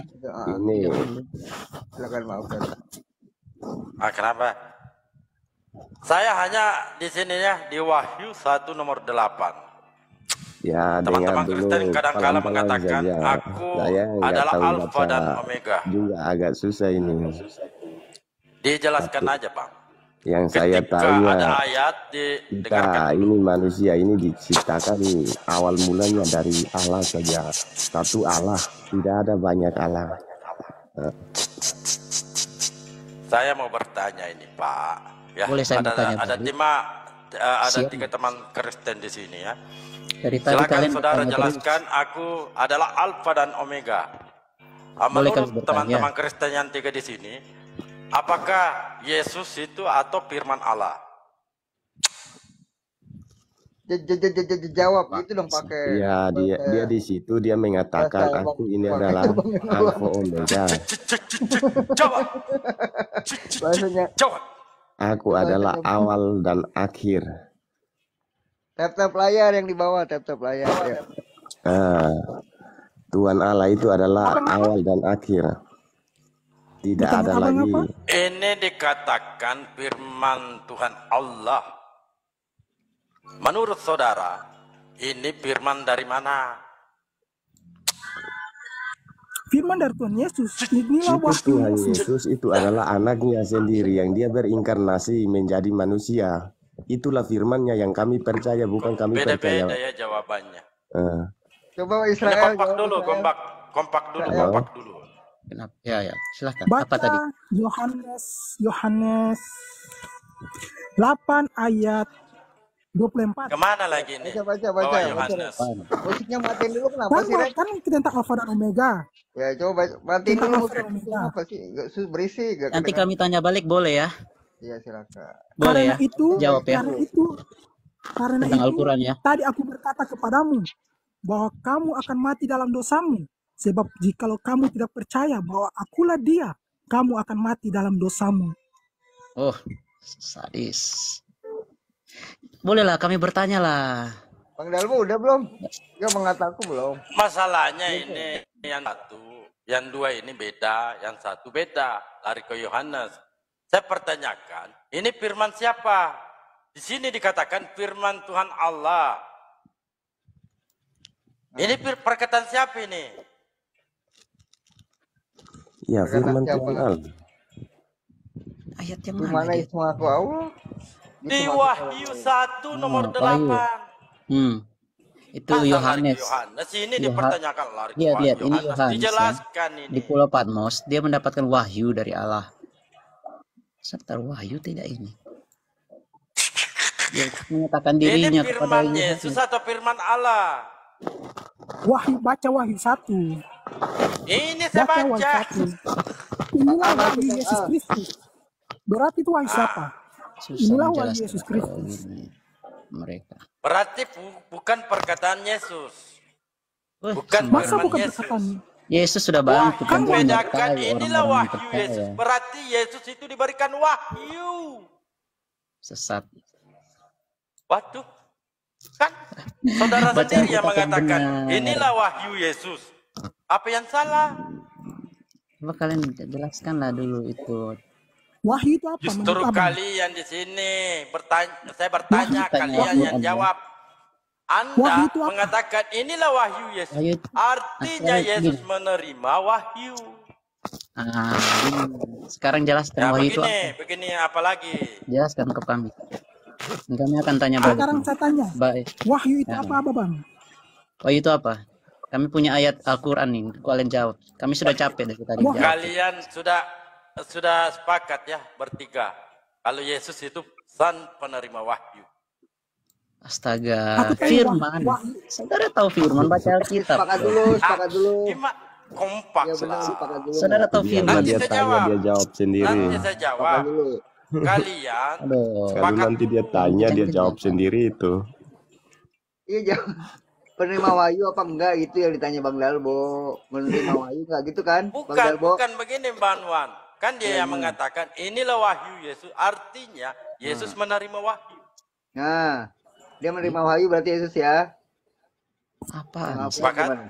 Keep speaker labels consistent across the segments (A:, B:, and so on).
A: Ini
B: Silakan maafkan.
C: Kenapa? Saya hanya di sini ya di Wahyu 1 nomor 8.
A: ya
C: Teman-teman
A: dengar
C: Kristen
A: dulu
C: kadang-kala
A: pelan-pelan
C: mengatakan
A: saja.
C: aku
A: Saya nggak
C: adalah
A: tahu
C: Alfa
A: baca
C: dan Omega.
A: juga agak susah ini.
C: Dijelaskan
A: Tapi
C: aja, Bang.
A: yang saya
C: Ketika
A: tahunya
C: ada ayat didengarkan
A: kita
C: dulu.
A: ini manusia ini diciptakan awal mulanya dari Allah saja. Satu Allah, tidak ada banyak Allah.
C: Saya mau bertanya ini, Pak. Ya,
D: Boleh saya bertanya,
C: ada
D: Bang?
C: ada
D: Siap.
C: 3 teman Kristen di sini ya.
D: Dari tadi
C: Silakan
D: kalian
C: saudara
D: bertanya
C: jelaskan, aku adalah Alfa dan Omega.
D: Boleh kami
C: Menurut
D: bertanya?
C: teman-teman Kristen yang 3 di sini, apakah Yesus itu atau firman Allah?
B: Jawab itu dong pakai.
A: Ya dia di situ dia mengatakan
B: Bahasa
A: aku ini
B: Bang-
A: adalah
B: Bang-
A: Alfa Omega.
C: Jawab.
B: Bahasanya
C: Jawab.
A: Aku adalah awal dan akhir.
B: tap layar yang di bawah, tap layar. Ya.
A: Tuhan Allah itu adalah awal dan akhir. Tidak ada lagi.
C: Ini dikatakan firman Tuhan Allah. Menurut saudara, ini firman dari mana?
E: Firman dari Tuhan Yesus. Inilah
A: Itu Tuhan Yesus itu adalah anaknya sendiri yang dia berinkarnasi menjadi manusia. Itulah firmannya yang kami percaya, bukan kami percaya.
C: Beda-beda ya jawabannya.
B: Coba
C: Ini
B: Israel.
C: kompak
B: jawab
C: dulu,
B: Israel.
C: kompak dulu.
D: Kenapa? Ya, silakan.
E: Baca
D: Apa tadi?
E: Yohanes 8 ayat 24.
C: Kemana lagi nih?
B: Baca.
C: Bawa Yohanes.
B: Musiknya matiin dulu kenapa sih, Rek?
E: Kan tentang Alfa dan Omega.
B: Ya coba matiin
E: Tentang
B: dulu
E: Alfa dan Omega.
B: apa sih? Berisik. Gak
D: Nanti
B: kedengar.
D: kami tanya balik boleh ya?
B: Iya silakan.
D: Boleh ya? Jawab ya.
E: Karena
D: Tentang
E: itu,
D: Al-Quran ya.
E: tadi aku berkata kepadamu bahwa kamu akan mati dalam dosamu. Sebab jikalau kamu tidak percaya bahwa akulah dia, kamu akan mati dalam dosamu.
D: Oh, sadis. Bolehlah kami bertanya lah.
B: Bang Dalbo udah belum? Dia mengataku belum.
C: Masalahnya ini yang satu, yang 2 ini beda, yang 1 beda. Lari ke Yohanes. Saya pertanyakan, ini firman siapa? Di sini dikatakan firman Tuhan Allah. Ini perkataan siapa ini?
A: Ya firman Tuhan Allah.
D: Ayat yang
B: Di mana
D: mana?
B: itu aku Allah?
C: Di Wahyu 1 nomor 8.
D: Itu Yohanes.
C: Yohanes ini dipertanyakan lari ke
D: Lihat, ini
C: Yohanes.
D: Yohanes.
C: Dijelaskan
D: Di
C: ini.
D: Pulau Patmos, dia mendapatkan wahyu dari Allah. Serta wahyu tidak ini. Dia menyatakan dirinya
C: Ini
D: kepada
C: firman Yesus atau firman Allah?
E: Baca Wahyu 1.
C: Ini saya
E: Baca Wahyu
C: baca.
E: 1. Inilah Wahyu Yesus Kristus. Berarti itu Wahyu siapa? Inilah Wahyu Yesus Kristus.
D: Mereka.
C: Berarti bukan perkataan Yesus. Bukan
E: Masa
C: firman
E: bukan
C: Yesus.
E: perkataan?
D: Yesus sudah bangkit
C: Wahyu
D: dan dia
C: membedakan
D: menyertai
C: inilah
D: orang-orang yang
C: wahyu
D: percaya.
C: Yesus. Berarti Yesus itu diberikan wahyu.
D: Sesat.
C: Waduh. Kan saudara
D: Baca
C: sendiri yang
D: Alkitab yang
C: mengatakan
D: benar.
C: inilah wahyu Yesus. Apa yang salah?
D: Coba kalian jelaskanlah dulu itu.
E: Wahyu itu apa?
C: Justru
E: Menurut Abang?
C: kalian di sini saya bertanya,
D: Wahyu,
C: kalian
D: wahyu
C: yang
D: apa?
C: jawab.
E: Wahyu
C: Anda
E: itu apa?
C: mengatakan inilah wahyu Yesus.
D: Wahyu,
C: Artinya
D: asalnya
C: Yesus
D: begini.
C: menerima wahyu.
D: Sekarang jelaskan
C: Ya
D: wahyu itu apa?
C: begini apalagi?
D: Jelaskan ke kami. Kami akan tanya balik.
E: Sekarang saya tanya,
D: Baik.
E: wahyu itu
D: Ya.
E: apa Bang?
D: Wahyu itu apa? Kami punya ayat Al-Quran nih. Kalian jawab. Kami sudah capek dari tadi. Jawab.
C: Kalian sudah sepakat ya bertiga. Kalau Yesus itu sang penerima wahyu.
D: Astaga,
E: Aku tahu
D: firman.
E: wahyu.
D: Saudara tahu firman, baca Alkitab.
B: Sepakat dulu.
C: Gimana? Kompak
B: Ya benar,
C: lah.
B: sepakat dulu.
D: Saudara tahu
A: Dia,
D: firman.
C: Nanti
A: dia
C: saya
A: tanya,
C: jawab.
A: dia jawab sendiri.
C: Nanti saya
B: Sepakat
C: jawab.
B: dulu.
C: Kalian
D: Aduh.
A: Kalau nanti dia tanya, dia jawab sendiri itu.
B: Iya jawab. Penerima wahyu apa enggak itu yang ditanya Bang Dalbo. Menerima wahyu enggak gitu kan? Bang Dalbo.
C: Bukan begini Bang Wan. Kan dia yang mengatakan inilah wahyu Yesus. Artinya Yesus menerima wahyu.
B: Nah, dia menerima wahyu berarti Yesus ya.
D: Apaan?
B: Maaf,
C: Sepakat?
B: gimana?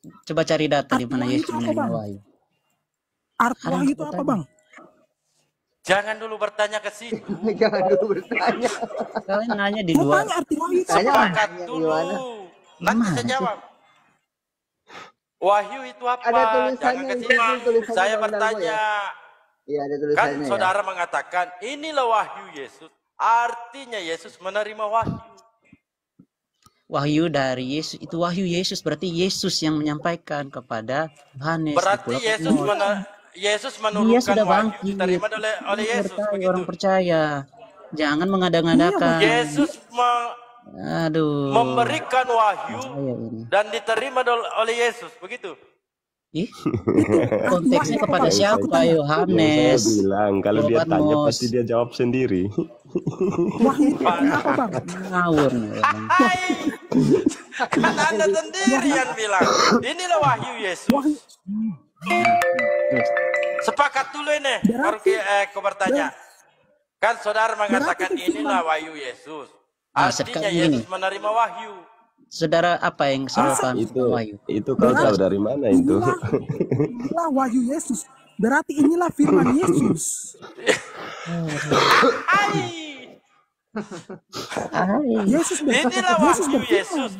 D: Coba cari data di
E: Arti
D: mana
E: wahyu
D: Yesus
E: itu apa,
D: menerima
E: Bang?
D: wahyu.
E: Arti
D: Ada
E: wahyu itu
D: aku
E: apa,
D: tanya.
E: Bang?
C: Jangan dulu bertanya ke situ.
B: Jangan dulu bertanya.
D: Kalian nanya di
E: Mau
D: luar.
E: tanya arti wahyu itu apa,
B: Tanya
E: Bang?
C: Sepakat
B: nanya
C: dulu.
B: gimana?
C: Nanti
D: Gimana
C: saya
D: sih?
C: jawab. Wahyu itu apa?
B: Ada
C: Jangan
B: tulisannya
C: ke
B: di
C: situ.
B: sini, tulisannya
C: Saya
B: Bang Dalbo
C: bertanya.
B: ya. Iya, ada
C: Kan
B: tulisannya ya.
C: saudara mengatakan, inilah wahyu Yesus. Artinya Yesus menerima wahyu.
D: Wahyu dari Yesus. Itu wahyu Yesus. Berarti Yesus yang menyampaikan kepada Yohanes. di
C: Berarti
D: Pulau
C: Yesus
D: Patmos.
C: Yesus
D: Dia
C: menurunkan
D: sudah
C: wahyu
D: bangkit.
C: diterima oleh
D: Ini
C: Yesus.
D: percaya,
C: Begitu.
D: orang percaya. Jangan
E: Iya,
D: mengada-ngadakan.
C: Yesus
D: Aduh.
C: memberikan wahyu
D: Bahaya ini.
C: dan diterima oleh Yesus. Begitu.
D: Ih,
E: Arti
D: konteksnya
E: wahyu apa,
D: kepada
E: Bang?
D: siapa?
E: Aku tanya.
A: Yang saya
D: Yohanes.
A: bilang kalau
D: Pulau
A: dia tanya
D: Patmos.
A: pasti dia jawab sendiri.
E: Wahyu itu artinya apa, Bang?
D: Ngawur nih orang.
C: Hai, kan Anda sendiri yang bilang. Inilah wahyu Yesus.
E: Wahyu.
C: Sepakat dulu ini. Baru
E: Berarti-
C: kau bertanya. Kan saudara mengatakan
E: Berarti itu
C: inilah wahyu Yesus.
D: Nah,
C: Artinya
D: sekarang
C: Yesus
D: gini.
C: menerima wahyu.
D: Saudara apa yang saudara paham tentang wahyu?
A: Itu kau tahu dari mana itu?
E: Inilah wahyu Yesus. Berarti inilah firman Yesus.
C: Hai,
E: Yesus berkata,
C: inilah
E: Yesus
C: wahyu
E: berfirman.
C: Yesus.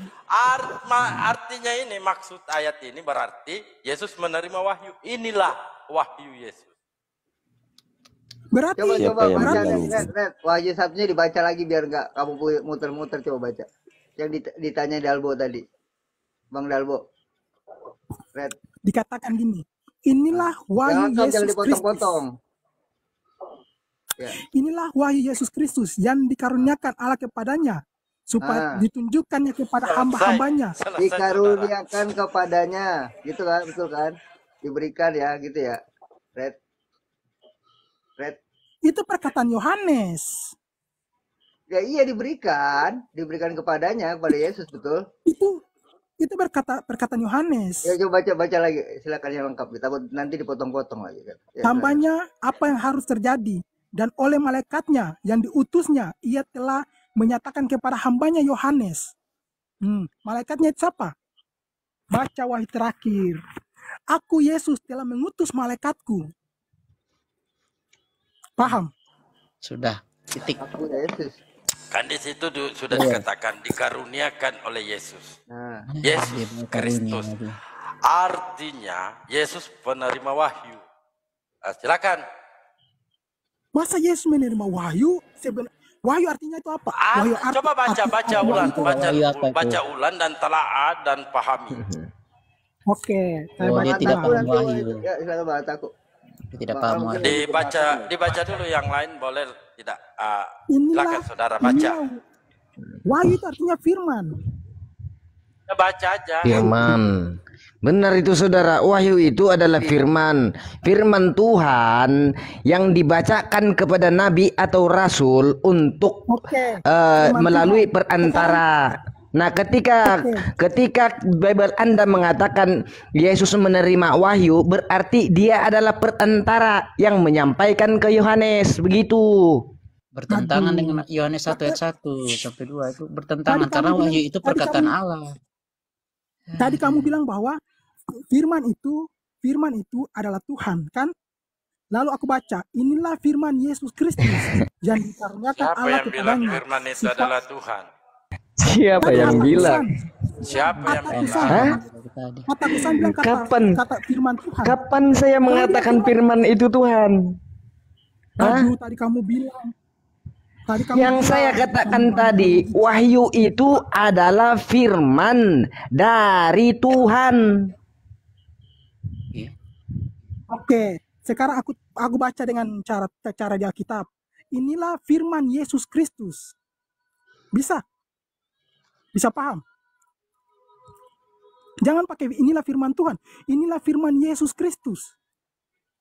C: Artinya ini maksud ayat ini berarti Yesus menerima wahyu. Inilah wahyu Yesus.
E: Berarti
B: Coba
A: Siapa yang
B: baca
A: bilang
B: Red, Red. Wahyu satunya dibaca lagi biar nggak kamu muter-muter, coba baca. Yang ditanya Dalbo tadi. Bang Dalbo. Red.
E: dikatakan gini, inilah wahyu
B: Jangan
E: Yesus Kristus.
B: dipotong-potong. Ya.
E: Inilah wahyu Yesus Kristus yang dikaruniakan Allah kepadanya supaya ditunjukkannya kepada hamba-hambanya.
C: Selesai, saudara.
B: Dikaruniakan kepadanya, gitu kan, betul kan? Diberikan ya, gitu ya. Red. Red.
E: Itu perkataan Yohanes.
B: Ya iya diberikan kepadanya, kepada Yesus, betul.
E: Itu perkataan Yohanes.
B: Ya coba baca lagi, silakan yang lengkap. Takut nanti dipotong-potong lagi kan. Ya,
E: Hambanya apa yang harus terjadi, dan oleh malaikatnya yang diutusnya ia telah menyatakan kepada hambanya Yohanes. Malaikatnya itu siapa? Baca wahyu terakhir. Aku Yesus telah mengutus malaikatku. Paham?
D: Sudah, titik.
B: Aku Yesus.
C: Kan di situ sudah dikatakan dikaruniakan oleh Yesus.
B: Nah,
C: Yesus
D: Dia
C: Kristus.
D: karunia lagi.
C: Artinya Yesus penerima wahyu. Silakan.
E: Masa Yesus menerima wahyu? Wahyu artinya itu apa? Wahyu
C: Coba baca ulang,
D: Wahyu apa itu?
C: baca ulang dan telaah dan pahami.
E: Oke, saya
D: Oh,
E: baca.
D: dia tidak paham
B: nanti,
D: wahyu.
B: Ya, silakan bahas aku.
D: Dia tidak paham wahyu.
C: Dibaca dulu yang lain boleh tidak?
E: Inilah,
C: Silakan saudara baca.
E: wahyu itu artinya firman.
C: Ya, baca aja.
F: Firman. Benar itu saudara, wahyu itu adalah firman. Firman Tuhan yang dibacakan kepada nabi atau rasul untuk
E: Oke.
F: melalui perantara. Nah, ketika Bible Anda mengatakan Yesus menerima wahyu, berarti dia adalah perantara yang menyampaikan ke Yohanes, begitu.
D: Bertentangan dengan Yohanes 1 ayat 1 sampai 2 itu bertentangan
E: Tadi
D: karena
E: kamu
D: wahyu
E: bilang-
D: itu
E: tadi
D: perkataan
E: kamu-
D: Allah.
E: Tadi kamu bilang bahwa firman itu adalah Tuhan, kan? Lalu aku baca, inilah firman Yesus Kristus yang dikaruniakan
C: Siapa
E: Allah
C: yang bilang
E: kepadanya.
C: firman itu adalah Tuhan?
F: Siapa
E: Tadi
F: yang
E: kata
F: bilang?
E: Tuhan,
C: Siapa yang
E: kata
C: bilang?
E: Tuhan,
F: Hah?
D: Tadi.
E: kata Tuhan bilang
F: Kapan?
E: kata firman Tuhan.
F: Kapan saya mengatakan firman itu Tuhan?
E: Aduh, tadi kamu bilang.
F: Yang saya katakan tadi, wahyu itu adalah firman dari Tuhan.
E: Oke, sekarang aku baca dengan cara di Alkitab. Inilah firman Yesus Kristus. Bisa paham? Jangan pakai inilah firman Tuhan. Inilah firman Yesus Kristus.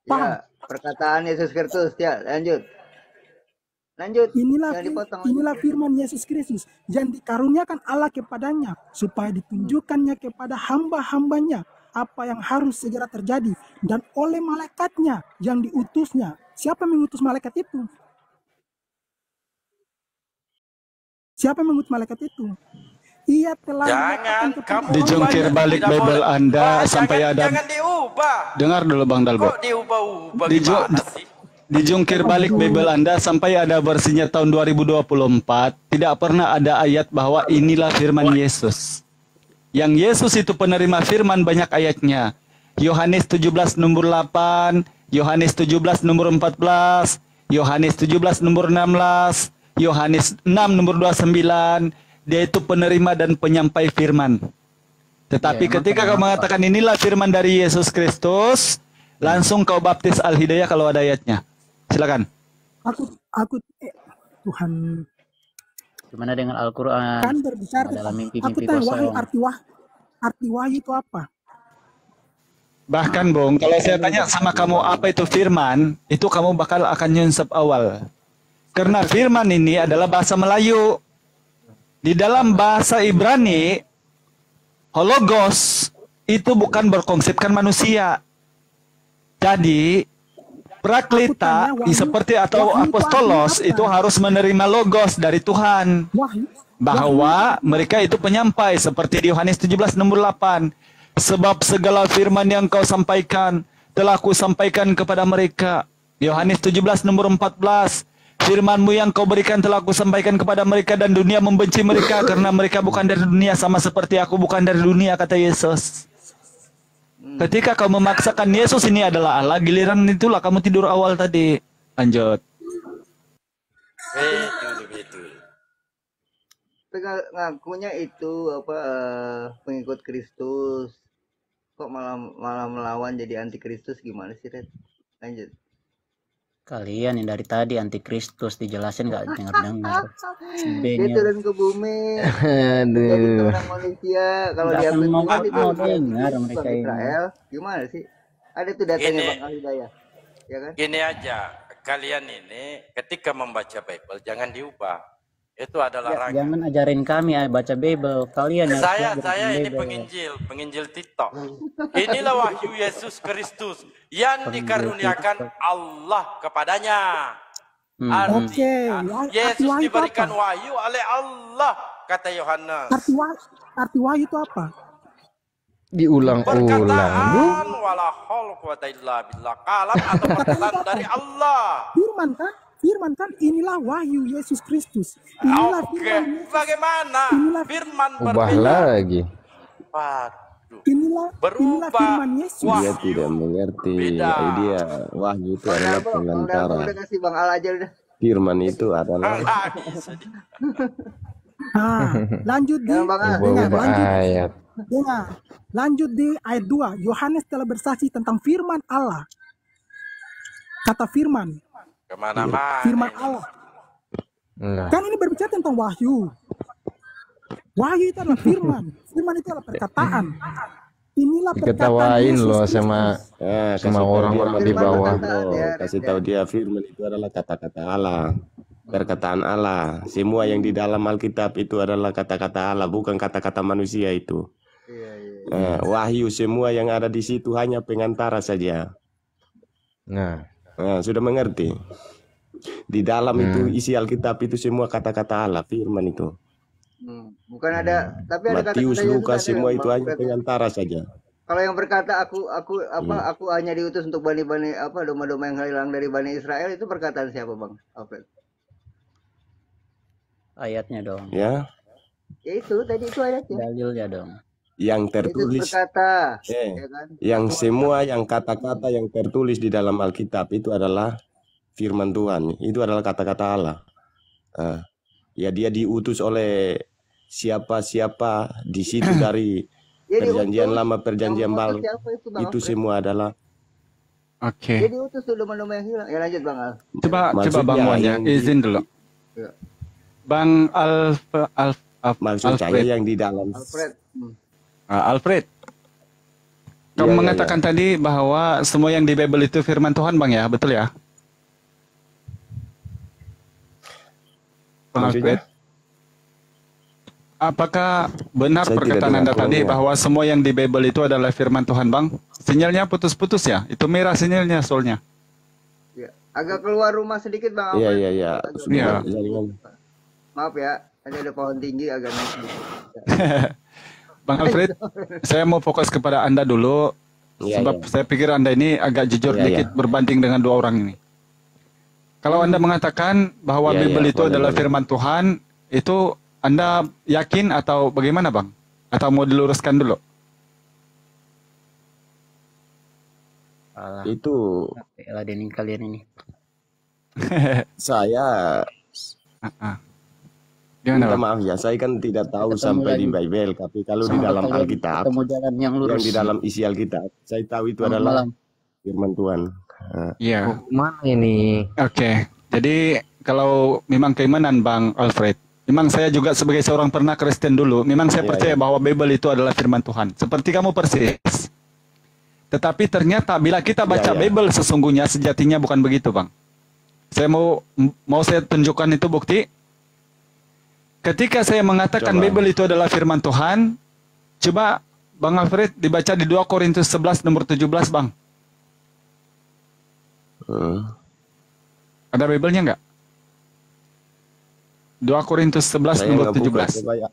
E: Paham?
B: Ya, perkataan Yesus Kristus. Ya, lanjut.
E: Inilah
B: Jangan dipotong.
E: inilah firman Yesus Kristus yang dikaruniakan Allah kepadanya supaya ditunjukkannya kepada hamba-hambanya apa yang harus segera terjadi dan oleh malaikatnya yang diutusnya. Siapa yang mengutus malaikat itu? Siapa yang mengutus malaikat itu? Ia telah
C: Jangan
E: menyatakan kepada
C: kamu
E: orang
G: Dijungkir
C: baca,
G: balik
C: tidak
G: Bible
C: boleh.
G: Anda
C: Wah,
G: sampai ada.
C: jangan diubah.
G: Dengar dulu Bang Dalbo.
C: Kok diubah-ubah
G: Diju-
C: gimana sih?
G: Dijungkir balik Bible Anda sampai ada versinya tahun 2024. Tidak pernah ada ayat bahwa inilah firman Yesus. Yang Yesus itu penerima firman banyak ayatnya. Yohanes 17 nomor 8, Yohanes 17 nomor 14, Yohanes 17 nomor 16, Yohanes 6 nomor 29. Dia itu penerima dan penyampai firman. Tetapi ketika kau mengatakan inilah firman dari Yesus Kristus, langsung kau baptis Al-Hidayah kalau ada ayatnya. Silakan.
E: aku Tuhan
D: Gimana dengan Al-Quran?
E: kan berbicara
D: Dalam
E: aku
D: mimpi-mimpi
E: tanya wahyu,
D: kosong.
E: arti wahyu itu apa?
G: Bahkan Bung, kalau saya tanya sama kamu apa itu firman, itu kamu bakal akan nyunsep awal. Karena firman ini adalah bahasa Melayu. Di dalam bahasa Ibrani, hologos itu bukan berkonsepkan manusia. Jadi, praklita seperti atau apostolos itu harus menerima logos dari Tuhan.
E: Wahyu
G: Bahwa mereka itu penyampai seperti di Yohanes 17 nomor 8. Sebab segala firman yang kau sampaikan telah ku sampaikan kepada mereka. Yohanes 17 nomor 14. Firman-Mu yang kau berikan telah ku sampaikan kepada mereka dan dunia membenci mereka karena mereka bukan dari dunia sama seperti aku bukan dari dunia, kata Yesus. Ketika kau memaksakan Yesus ini adalah Allah, giliran itulah kamu tidur awal tadi. Lanjut.
C: Betul.
B: Ngakunya itu apa pengikut Kristus. Kok malah melawan jadi anti Kristus, gimana sih, Red? Lanjut.
D: Kalian yang dari tadi antikristus dijelasin nggak dengar-dengar.
B: Dia turun ke bumi jadi seorang manusia. Kalau
D: Nggak
B: dia
D: akan mau
B: Tuhan itu
D: dengar
B: Bang
D: mereka ini.
B: Israel, gimana sih? Ada tuh datanya
C: Ini-
B: Bang Al-Hidayah, ya kan?
C: Gini aja, kalian ini ketika membaca Bible jangan diubah. Itu adalah rangka.
D: Jangan ajarin kami baca Bible. Kalian yang
C: Saya
D: harus belajar
C: ini
D: Bible.
C: penginjil TikTok. Inilah wahyu Yesus Kristus yang dikaruniakan Allah kepadanya.
E: Oke,
C: Artinya Yesus
E: wahyu itu
C: diberikan
E: apa?
C: wahyu oleh Allah, kata Yohanes.
E: Arti wahyu itu apa?
F: Diulang-ulang.
C: Perkataan wala haul quwata illa billah, kalam atau perkataan dari Allah.
E: Firman kan inilah wahyu Yesus Kristus. Inilah
C: Oke,
E: firman Yesus.
C: bagaimana firman
F: Ubah
C: berbeda?
F: lagi.
C: Waduh,
E: Inilah
C: berubah.
E: firman Yesus.
C: Wah.
A: Dia tidak mengerti.
C: Beda.
A: Dia wahyu itu
B: Bang
A: adalah
B: Dalbo
A: pengantara.
B: udah kasih Bang Al aja udah.
A: Firman itu adalah
C: nggak bisa.
E: Lanjut di
B: Jangan Bang Al.
F: Ubah-ubah ayat.
E: lanjut di ayat 2. Yohanes telah bersaksi tentang firman Allah. Kata firman
C: Kemana-mana.
E: firman
C: ini.
E: Allah.
F: Enggak.
E: Kan ini berbicara tentang wahyu. Wahyu itu adalah firman. Firman itu adalah perkataan. Inilah perkataan
F: Diketawain
E: Yesus
F: loh
E: Kristus.
F: sama
A: kasih tahu
F: orang-orang
A: dia
F: di bawah.
A: Kasih tahu dia firman itu adalah kata-kata Allah. Perkataan Allah. Semua yang di dalam Alkitab itu adalah kata-kata Allah, bukan kata-kata manusia itu.
B: Iya.
A: Wahyu semua yang ada di situ hanya pengantara saja.
F: Nah,
A: Sudah mengerti? Di dalam itu isi Alkitab itu semua kata-kata Allah, firman itu.
B: Bukan ada, tapi ada
A: Matius,
B: kata-kata Yesus
A: Lukas
B: ada,
A: semua
B: Bang.
A: itu hanya pengantara saja.
B: Kalau yang berkata aku hanya diutus untuk bani-bani domba-domba yang hilang dari Bani Israel, itu perkataan siapa, Bang Alfred?
D: Ayatnya dong.
A: Ya,
B: Ya itu tadi itu ayatnya.
D: Dalilnya dong.
A: yang
B: Yesus
A: tertulis,
B: berkata,
A: eh,
B: ya kan?
A: yang semua yang kata-kata yang tertulis di dalam Alkitab itu adalah firman Tuhan. Itu adalah kata-kata Allah. Ya dia diutus oleh siapa-siapa di situ dari
B: Dia
A: perjanjian
B: diutus.
A: lama, perjanjian
B: Yang
A: baru.
B: mengutus siapa itu, Bang
A: Itu
B: Alfred?
A: semua adalah
G: Oke.
B: Dia diutus tuh domba-domba yang hilang. Ya lanjut, Bang Al.
G: Coba
A: Maksudnya
G: Bang Mon ya,
A: yang di-
G: izin dulu.
B: Ya.
G: Bang
A: maksud saya
G: Alfred.
A: yang di dalam.
B: Alfred.
G: Alfred. Kamu
A: Iya, iya,
G: mengatakan tadi bahwa semua yang di Bible itu firman Tuhan, Bang ya, betul ya? Bang
A: Maksudnya?
G: Alfred. Apakah benar
A: Saya tidak
G: perkataan Anda
A: dengar
G: tadi
A: kurangnya.
G: bahwa semua yang di Bible itu adalah firman Tuhan, Bang? Sinyalnya putus-putus ya? Itu merah sinyalnya soalnya.
B: Ya. Agak keluar rumah sedikit, Bang
A: Iya,
B: Alfred.
A: iya, iya.
G: Iya.
A: Jaringan.
B: Maaf ya. Ada pohon tinggi agak naik sedikit.
G: Bang Alfred, saya mau fokus kepada Anda dulu.
A: Iya,
G: Sebab
A: iya.
G: saya pikir Anda ini agak jujur
A: Iya,
G: dikit berbanding dengan dua orang ini. Kalau Anda mengatakan bahwa
A: Iya,
G: Bible
A: iya,
G: itu
A: boleh,
G: adalah
A: boleh.
G: firman Tuhan, itu Anda yakin atau bagaimana, Bang? Atau mau diluruskan dulu?
D: Alah,
A: Itu
D: ladenin kalian ini.
A: saya
G: Gimana,
A: minta
G: Bang?
A: maaf ya, saya kan tidak tahu
D: Ketemu
A: sampai di
D: lagi.
A: Bible, tapi kalau di
D: Semoga
A: dalam
D: kalian
A: Alkitab,
D: ketemu jalan yang
A: yang
D: lurus.
A: di dalam isi Alkitab, saya tahu itu
D: Selamat
A: adalah
D: malam.
A: firman Tuhan.
G: Iya.
F: Oh, mana ini?
G: Oke. Jadi kalau memang keimanan Bang Alfred, memang saya juga sebagai seorang pernah Kristen dulu, memang saya
A: Iya,
G: percaya
A: iya.
G: bahwa Bible itu adalah firman Tuhan. Seperti kamu persis. Tetapi ternyata bila kita baca
A: Iya, iya.
G: Bible sesungguhnya sejatinya bukan begitu, Bang. Saya mau saya tunjukkan itu bukti. Ketika saya mengatakan
A: Coba.
G: Bible itu adalah firman Tuhan, coba Bang Alfred dibaca di 2 Korintus 11 nomor 17, Bang. Ada Bible-nya enggak? 2 Korintus 11
A: Saya
G: nomor
A: nggak buka,
G: 17.
A: coba ya.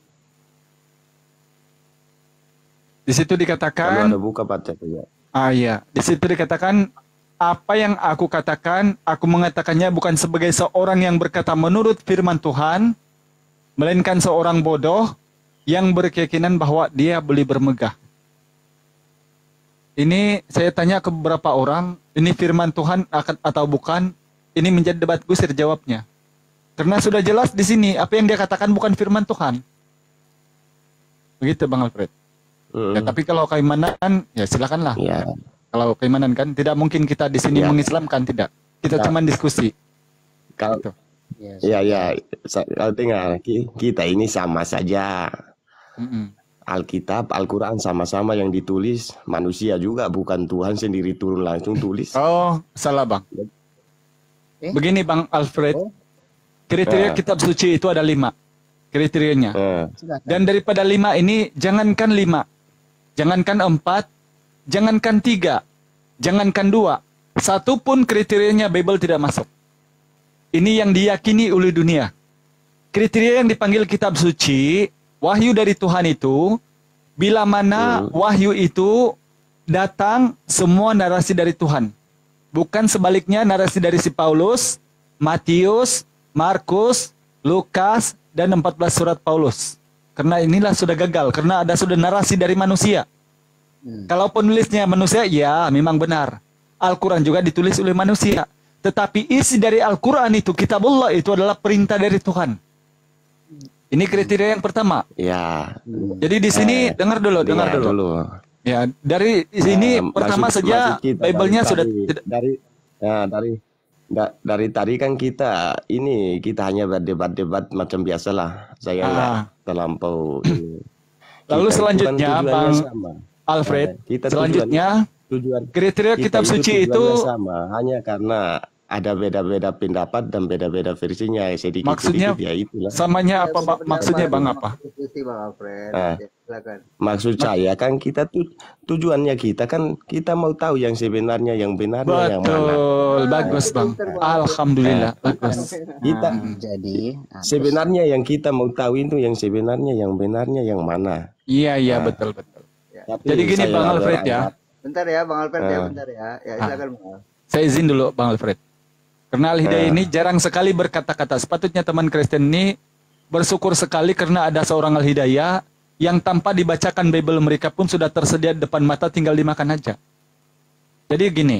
G: Di situ
A: Kalau
G: dikatakan,
A: ada buka baca ya.
G: iya, di situ dikatakan apa yang aku katakan, aku mengatakannya bukan sebagai seorang yang berkata menurut firman Tuhan, melainkan seorang bodoh yang berkeyakinan bahwa dia boleh bermegah. Ini saya tanya ke beberapa orang, ini firman Tuhan atau bukan? Ini menjadi debat gusir jawabnya. Karena sudah jelas di sini apa yang dia katakan bukan firman Tuhan. Begitu Bang Alfred. Ya, tapi kalau keimanan, ya silakanlah.
A: Iya.
G: Kalau keimanan kan tidak mungkin kita di sini
A: Ya.
G: mengislamkan, tidak. Kita
A: Ya.
G: cuma diskusi.
A: Kalau
G: Gitu.
A: ya ya, kalau dengar kita ini sama saja.
G: Mm-mm.
A: Alkitab, Al-Quran sama-sama yang ditulis manusia juga, bukan Tuhan sendiri turun langsung tulis.
G: Oh, salah Bang. Begini Bang Alfred, kriteria kitab suci itu ada 5 kriterianya. Dan daripada 5 ini, jangankan 5, jangankan 4, jangankan 3, jangankan 2, satu pun kriterianya Bible tidak masuk. Ini yang diyakini oleh dunia. Kriteria yang dipanggil kitab suci, wahyu dari Tuhan itu, bila mana wahyu itu datang semua narasi dari Tuhan. Bukan sebaliknya narasi dari si Paulus, Matius, Markus, Lukas, dan 14 surat Paulus. Karena inilah sudah gagal, karena ada sudah narasi dari manusia. Kalaupun nulisnya manusia, ya memang benar. Al-Quran juga ditulis oleh manusia. Tetapi isi dari Al-Quran itu, kitabullah itu adalah perintah dari Tuhan. Ini kriteria yang pertama.
A: Ya.
G: Jadi di sini dengar dulu. Ya, dari sini pertama saja Bible-nya sudah
A: dari tadi kan kita hanya berdebat-debat macam biasalah. Saya nggak terlampau ini.
G: Lalu
A: Kita itu kan
G: selanjutnya
A: tujuannya
G: Bang
A: sama.
G: Alfred,
A: Kita
G: selanjutnya kriteria
A: kita
G: kitab suci itu
A: tujuannya sama, hanya karena ada beda-beda pendapat dan beda-beda versinya sedikit
G: maksudnya
A: sedikit, ya itulah.
G: samanya apa Pak? Maksudnya Bang apa?
B: Diskusi Bang Alfred.
A: Ah.
B: Ya, silakan.
A: Maksud saya kan tujuannya kita kan kita mau tahu yang sebenarnya yang benarnya yang mana.
G: Betul, bagus Bang. Alhamdulillah, bagus.
A: Kita
D: Jadi,
A: sebenarnya yang kita mau tahu itu yang sebenarnya yang benarnya yang mana.
G: Iya, betul.
A: Tapi
G: Jadi gini
A: saya
G: Bang Alfred ya.
B: Bentar ya Bang Alfred ya, bentar ya. Ya silakan Bang.
G: Saya izin dulu Bang Alfred. Karena Al-Hidayah ini jarang sekali berkata-kata. Sepatutnya teman Kristen ini bersyukur sekali karena ada seorang Al-Hidayah yang tanpa dibacakan Bible mereka pun sudah tersedia di depan mata, tinggal dimakan aja. Jadi gini,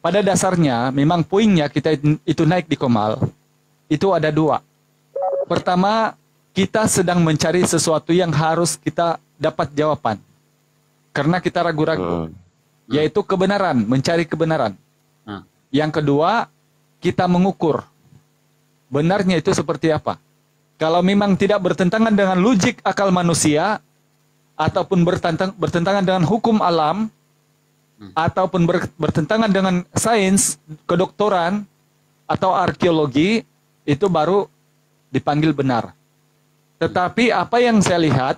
G: pada dasarnya memang poinnya kita itu naik di Komal, itu ada 2. Pertama, kita sedang mencari sesuatu yang harus kita dapat jawaban. Karena kita ragu-ragu. Yaitu kebenaran, mencari kebenaran. Yang kedua, kita mengukur benarnya itu seperti apa. Kalau memang tidak bertentangan dengan logik akal manusia, ataupun bertentangan dengan hukum alam, ataupun bertentangan dengan sains, kedokteran, atau arkeologi, itu baru dipanggil benar. Tetapi apa yang saya lihat,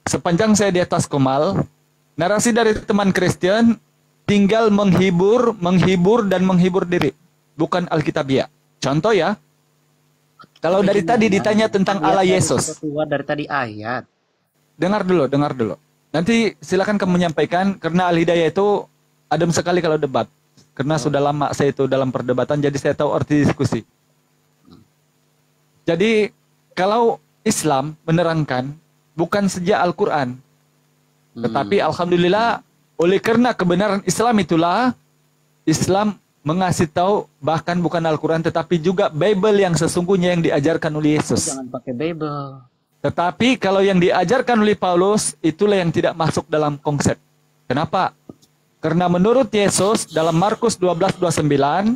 G: sepanjang saya di atas Komal, narasi dari teman Kristen tinggal menghibur dan menghibur diri. Bukan Alkitabiah. Contoh ya, Kalau
D: Tapi
G: dari tadi
D: gimana?
G: ditanya tentang
D: Lihat
G: Allah
D: dari
G: Yesus.
D: kita keluar dari tadi ayat.
G: Dengar dulu. Nanti silakan kamu menyampaikan, karena Al-Hidayah itu adem sekali kalau debat. Karena sudah lama saya itu dalam perdebatan, jadi saya tahu arti diskusi. Jadi kalau Islam menerangkan bukan sejak Al-Quran, tetapi alhamdulillah oleh karena kebenaran Islam itulah Islam mengasih tahu bahkan bukan Al-Quran tetapi juga Bible yang sesungguhnya yang diajarkan oleh Yesus.
D: Jangan pakai Bible.
G: Tetapi kalau yang diajarkan oleh Paulus itulah yang tidak masuk dalam konsep. Kenapa? Karena menurut Yesus dalam Markus 12:29,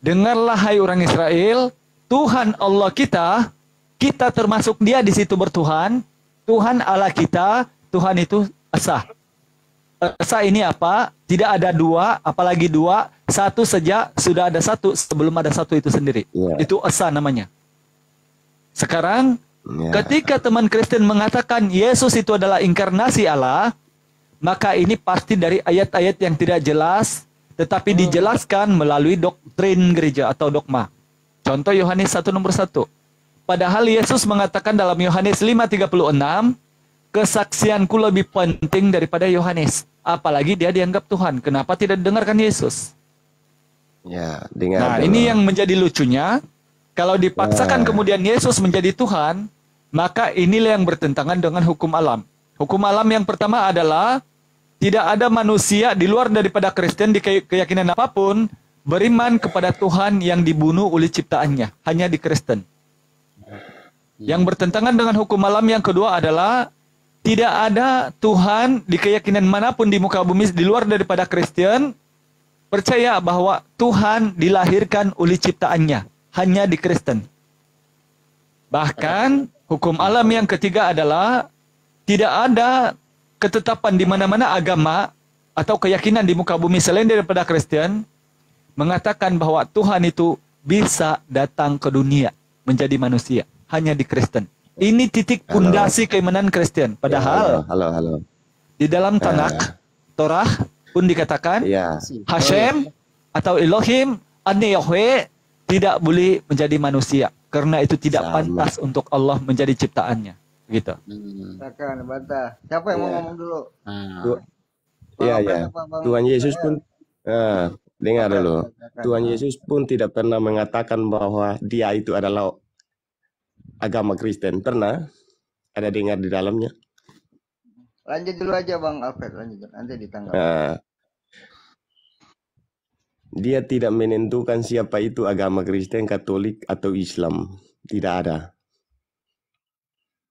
G: dengarlah hai orang Israel, Tuhan Allah kita termasuk dia di situ bertuhan, Tuhan Allah kita, Tuhan itu esa. Esa ini apa? Tidak ada dua, apalagi dua, satu saja sudah ada satu sebelum ada satu itu sendiri. Itu esa namanya. Sekarang ketika teman Kristen mengatakan Yesus itu adalah inkarnasi Allah, maka ini pasti dari ayat-ayat yang tidak jelas, tetapi dijelaskan melalui doktrin gereja atau dogma. Contoh Yohanes 1:1. Padahal Yesus mengatakan dalam Yohanes 5:36, kesaksianku lebih penting daripada Yohanes. Apalagi dia dianggap Tuhan. Kenapa tidak didengarkan Yesus?
A: Ya, dengar.
G: Nah, ini yang menjadi lucunya. Kalau dipaksakan kemudian Yesus menjadi Tuhan, maka inilah yang bertentangan dengan hukum alam. Hukum alam yang pertama adalah tidak ada manusia di luar daripada Kristen di keyakinan apapun beriman kepada Tuhan yang dibunuh oleh ciptaannya. Hanya di Kristen. Yang bertentangan dengan hukum alam yang kedua adalah tidak ada Tuhan di keyakinan manapun di muka bumi di luar daripada Kristen percaya bahwa Tuhan dilahirkan oleh ciptaannya. Hanya di Kristen. Bahkan hukum alam yang ketiga adalah tidak ada ketetapan di mana-mana agama atau keyakinan di muka bumi selain daripada Kristen mengatakan bahwa Tuhan itu bisa datang ke dunia menjadi manusia. Hanya di Kristen. Ini titik pundasi keimanan Kristen. Padahal
A: Halo.
G: di dalam Tanakh, Torah pun dikatakan Hashem atau Elohim, Ane Yahweh tidak boleh menjadi manusia. Karena itu tidak pantas untuk Allah menjadi ciptaannya. Gitu.
B: Silakan bantah. Siapa yang mau ngomong dulu?
A: Iya. Tuhan Yesus pun dengar dulu. Tuhan Yesus pun tidak pernah mengatakan bahwa dia itu adalah agama Kristen. Pernah ada dengar di dalamnya.
B: Lanjut dulu aja Bang Alfred, lanjut. Nanti ditanggapi.
A: Dia tidak menentukan siapa itu agama Kristen, Katolik, atau Islam. Tidak ada.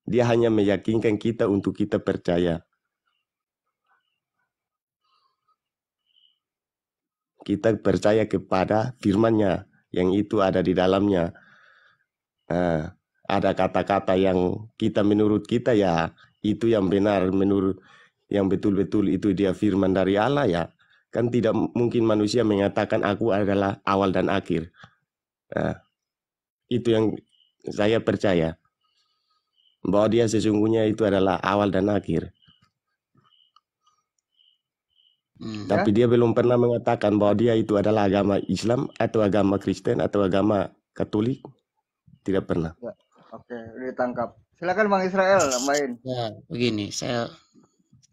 A: Dia hanya meyakinkan kita untuk kita percaya. Kita percaya kepada firman-Nya yang itu ada di dalamnya. Ada kata-kata yang kita menurut kita ya itu yang benar, menurut yang betul-betul itu dia firman dari Allah ya. Kan tidak mungkin manusia mengatakan aku adalah awal dan akhir. Itu yang saya percaya. Bahwa dia sesungguhnya itu adalah awal dan akhir. Tapi dia belum pernah mengatakan bahwa dia itu adalah agama Islam atau agama Kristen atau agama Katolik. Tidak pernah.
B: Ya. Oke, ditangkap. Silakan Bang Israel main.
D: Ya, begini, saya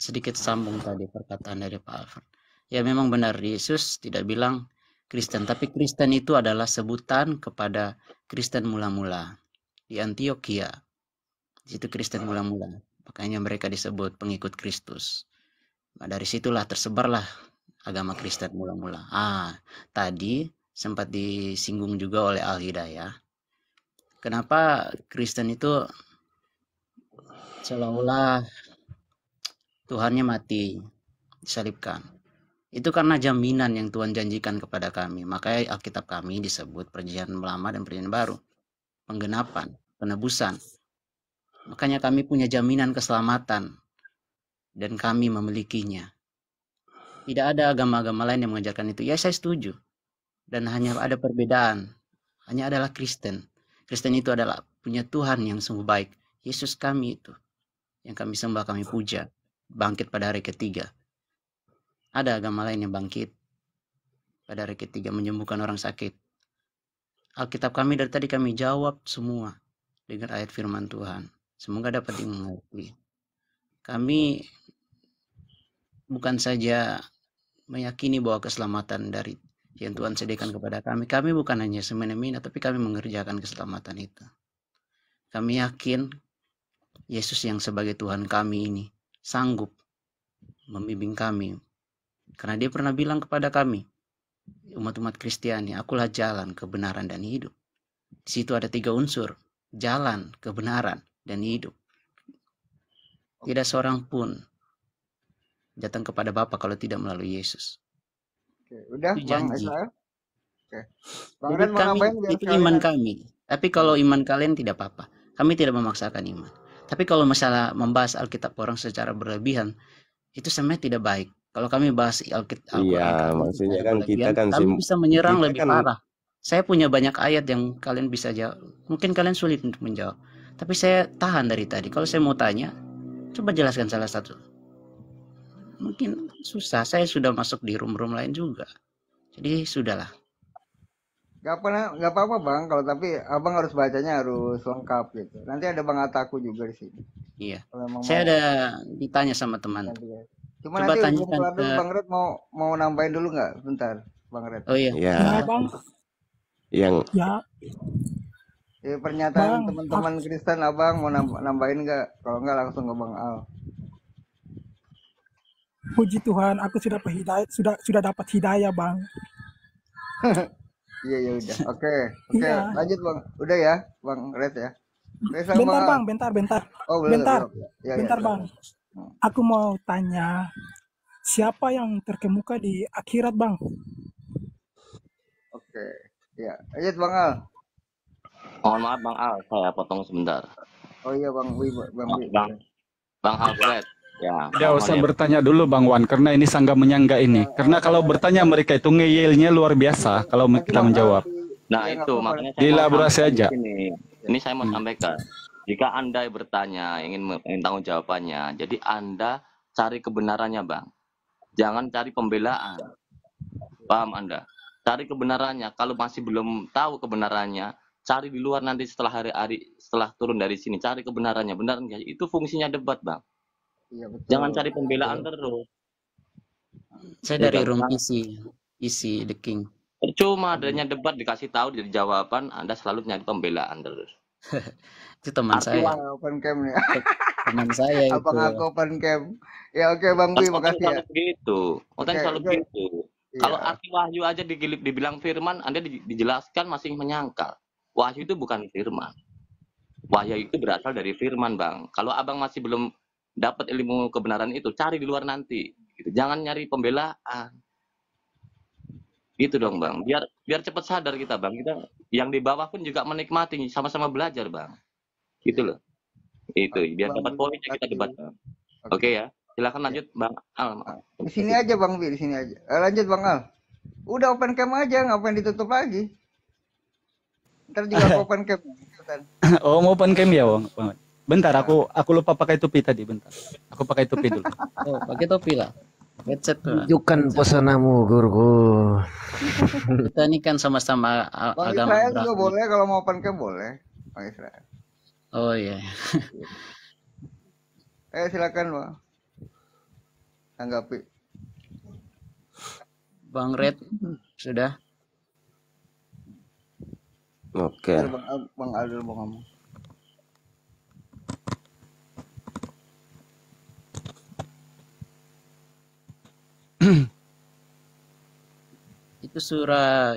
D: sedikit sambung tadi perkataan dari Pak Alfred. Ya memang benar, Yesus tidak bilang Kristen, tapi Kristen itu adalah sebutan kepada Kristen mula-mula di Antioquia. Di situ Kristen mula-mula, makanya mereka disebut pengikut Kristus. Nah, dari situlah tersebarlah agama Kristen mula-mula. Tadi sempat disinggung juga oleh Al-Hidayah. Kenapa Kristen itu seolah-olah Tuhannya mati, disalibkan? Itu karena jaminan yang Tuhan janjikan kepada kami. Makanya Alkitab kami disebut Perjanjian Lama dan Perjanjian Baru. Penggenapan, penebusan. Makanya kami punya jaminan keselamatan. Dan kami memilikinya. Tidak ada agama-agama lain yang mengajarkan itu. Ya saya setuju. Dan hanya ada perbedaan. Hanya adalah Kristen. Kristen itu adalah punya Tuhan yang sungguh baik. Yesus kami itu. Yang kami sembah, kami puja. Bangkit pada hari ketiga. Ada agama lain yang bangkit pada hari ketiga menyembuhkan orang sakit. Alkitab kami dari tadi kami jawab semua dengan ayat firman Tuhan. Semoga dapat dimengerti. Kami bukan saja meyakini bahwa keselamatan dari yang Tuhan sediakan kepada kami. Kami bukan hanya semena-mena, tapi kami mengerjakan keselamatan itu. Kami yakin Yesus yang sebagai Tuhan kami ini sanggup membimbing kami. Karena dia pernah bilang kepada kami, umat-umat Kristiani, akulah jalan, kebenaran, dan hidup. Di situ ada 3 unsur, jalan, kebenaran, dan hidup. Tidak seorang pun datang kepada Bapa kalau tidak melalui Yesus.
B: Oke, udah
D: Itu
B: Bang
D: janji.
B: Israel. Oke. Bang
D: Jadi
B: Ren mau
D: kami,
B: nambahin biar
D: itu
B: sekalian
D: iman
B: nanti.
D: kami. Tapi kalau iman kalian tidak apa-apa. Kami tidak memaksakan iman. Tapi kalau masalah membahas Alkitab orang secara berlebihan, itu sebenarnya tidak baik. Kalau kami bahas Al-Quran
A: Iya,
D: kami
A: maksudnya
D: secara
A: kan
D: berlebihan,
A: kita kan
D: kami bisa menyerang
A: kita
D: lebih
A: kan
D: parah. Saya punya banyak ayat yang kalian bisa jawab. Mungkin kalian sulit untuk menjawab. Tapi saya tahan dari tadi. Kalau saya mau tanya, coba jelaskan salah satu. Mungkin susah. Saya sudah masuk di room-room lain juga. Jadi sudahlah.
B: Gak apa-apa Bang, kalau tapi Abang harus bacanya harus lengkap gitu. Nanti ada Bang Ataku juga di sini.
D: Iya.
B: Kalau emang
D: Saya
B: mau
D: ada ditanya sama teman.
B: nanti ya. Cuma
D: Coba
B: nanti belum
D: tanyakan
B: kelar
D: ke...
B: dulu Bang Red mau nambahin dulu nggak? Bentar, Bang Red.
D: Oh iya.
A: ya
E: Ya bang,
A: yang
E: ya
B: Pernyataan
E: bang.
B: teman-teman Kristen Abang mau nambahin nggak? Kalau nggak langsung ke Bang Al.
E: Puji Tuhan, aku sudah sudah dapat hidayah bang.
B: Iya ya udah. Oke,
E: Iya.
B: lanjut Bang. Udah ya, Bang Red ya. Oke, sama
E: Bentar
B: Al.
E: bang, bentar.
B: Oh, belum.
E: Bentar,
B: Ya,
E: bentar
B: ya.
E: bang. Aku mau tanya, siapa yang terkemuka di akhirat bang?
B: Oke. Ya, lanjut Bang Al.
H: Mohon maaf Bang Al, saya potong sebentar.
B: Oh iya Bang Wi, Bang Wi.
H: Bang Alfred, ya.
G: Tidak
H: mohon
G: usah
H: ya.
G: bertanya dulu Bang Wan, karena ini sanggah menyangga ini. Karena kalau bertanya mereka itu ngeyelnya luar biasa kalau
B: Nanti
G: kita
B: Bang Al
G: menjawab.
H: Nah
B: ya, nggak
H: itu
B: apa-apa.
H: makanya saya mau
G: Dielaborasi
H: sampaikan
G: aja.
H: di sini. Ini saya mau sampaikan. Jika Anda bertanya, ingin tanggung jawabannya, jadi Anda cari kebenarannya Bang. Jangan cari pembelaan. Paham Anda? Cari kebenarannya. Kalau masih belum tahu kebenarannya, cari di luar nanti setelah hari-hari, setelah turun dari sini. Cari kebenarannya. Benar nggak? Itu fungsinya debat Bang.
B: Iya betul.
H: Jangan cari pembelaan terus.
D: Saya dari room isi The King.
H: Percuma adanya debat dikasih tahu dari jawaban, Anda selalu nyari pembelaan terus.
D: Itu teman saya.
B: Open cam nih.
D: Teman saya itu.
B: Abang aku open cam. Ya oke Bang Wi, makasih ya.
H: Selalu begitu.
B: Oke,
H: Selalu
B: oke.
H: begitu.
B: Iya.
H: Kalau arti wahyu aja dibilang firman, Anda dijelaskan masih menyangkal. Wahyu itu bukan firman. Wahyu itu berasal dari firman, Bang. Kalau Abang masih belum dapat ilmu kebenaran itu, cari di luar nanti. Gitu. Jangan nyari pembelaan. Gitu dong, Bang. Biar cepat sadar kita, Bang. Kita yang di bawah pun juga menikmati, sama-sama belajar, Bang. Gitu loh. Itu, biar
B: Bang
H: dapat
B: Wi,
H: poinnya kita
B: makasih.
H: debat, Bang. Oke ya. Silakan lanjut, Bang Al.
B: Di sini aja Bang Wi, di sini aja. Lanjut Bang Al. Udah open cam aja, ngapain ditutup lagi? Ntar juga aku open cam.
G: Oh, mau open cam ya, Bang? Bentar, aku lupa pakai topi tadi, bentar. Aku pakai topi dulu.
D: Oh, pakai topi lah. Headset lah.
F: Tunjukkan pesonamu, guruku.
D: Kita ini kan sama-sama
B: Bang
D: agama
B: Israel juga
D: Abraham.
B: boleh kalau mau open cam boleh. Bang Israel.
D: Oh iya.
B: Silakan Bang. Tanggapi.
D: Bang Red sudah.
A: oke.
B: Bang Al dulu mau ngomong.
D: Itu surah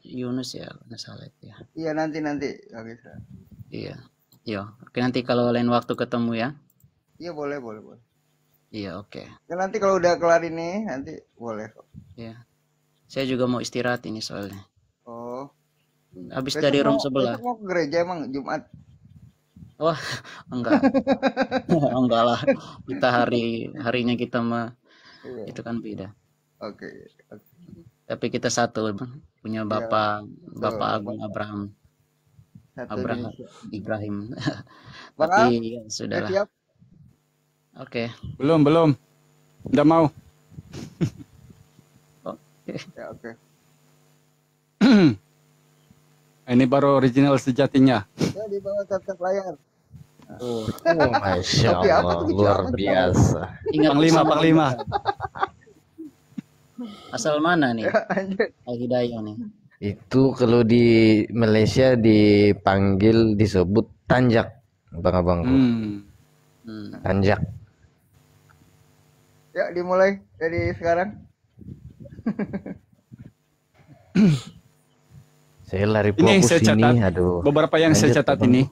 D: Yunus ya, nggak salah itu ya.
B: Iya nanti Bang Israel.
D: Iya. Yo, oke nanti kalau lain waktu ketemu ya.
B: Iya boleh.
D: Iya, oke.
B: Ya, nanti kalau udah kelar ini nanti boleh kok.
D: Iya. Saya juga mau istirahat ini soalnya.
B: Oh.
D: Habis
B: Besok
D: dari room
B: mau-
D: sebelah.
B: besok mau ke gereja emang Jumat.
D: Wah, enggak. Enggak lah. Kita harinya kita
B: Iya.
D: itu kan beda.
B: Oke.
D: Tapi kita satu, Bang. Punya Bapak Agung Abraham.
B: Satu
D: Abraham
B: Indonesia.
D: Ibrahim.
B: Bang Al,
D: Tapi ya,
B: udah
D: sudahlah.
B: siap?
D: Oke.
G: Belum. Nggak mau.
B: Ya oke.
G: Ini baru original sejatinya.
B: Ya di bawah tap layar.
F: Oh, Masya
B: Kopi apa
F: Allah,
B: tuh kecil
F: luar
B: amat?
F: biasa.
D: Ingat
G: Panglima,
D: asal,
G: Panglima.
D: asal mana nih?
B: Anjir.
D: Al Hidayah nih.
F: Itu kalau di Malaysia dipanggil disebut tanjak, abang-abangku. Tanjak.
B: Ya dimulai dari sekarang.
F: Saya lari
G: Ini yang
F: fokus
G: saya
F: ini,
G: catat.
F: aduh.
G: Beberapa yang saya
F: Lanjut,
G: catat
F: Abang.
G: ini.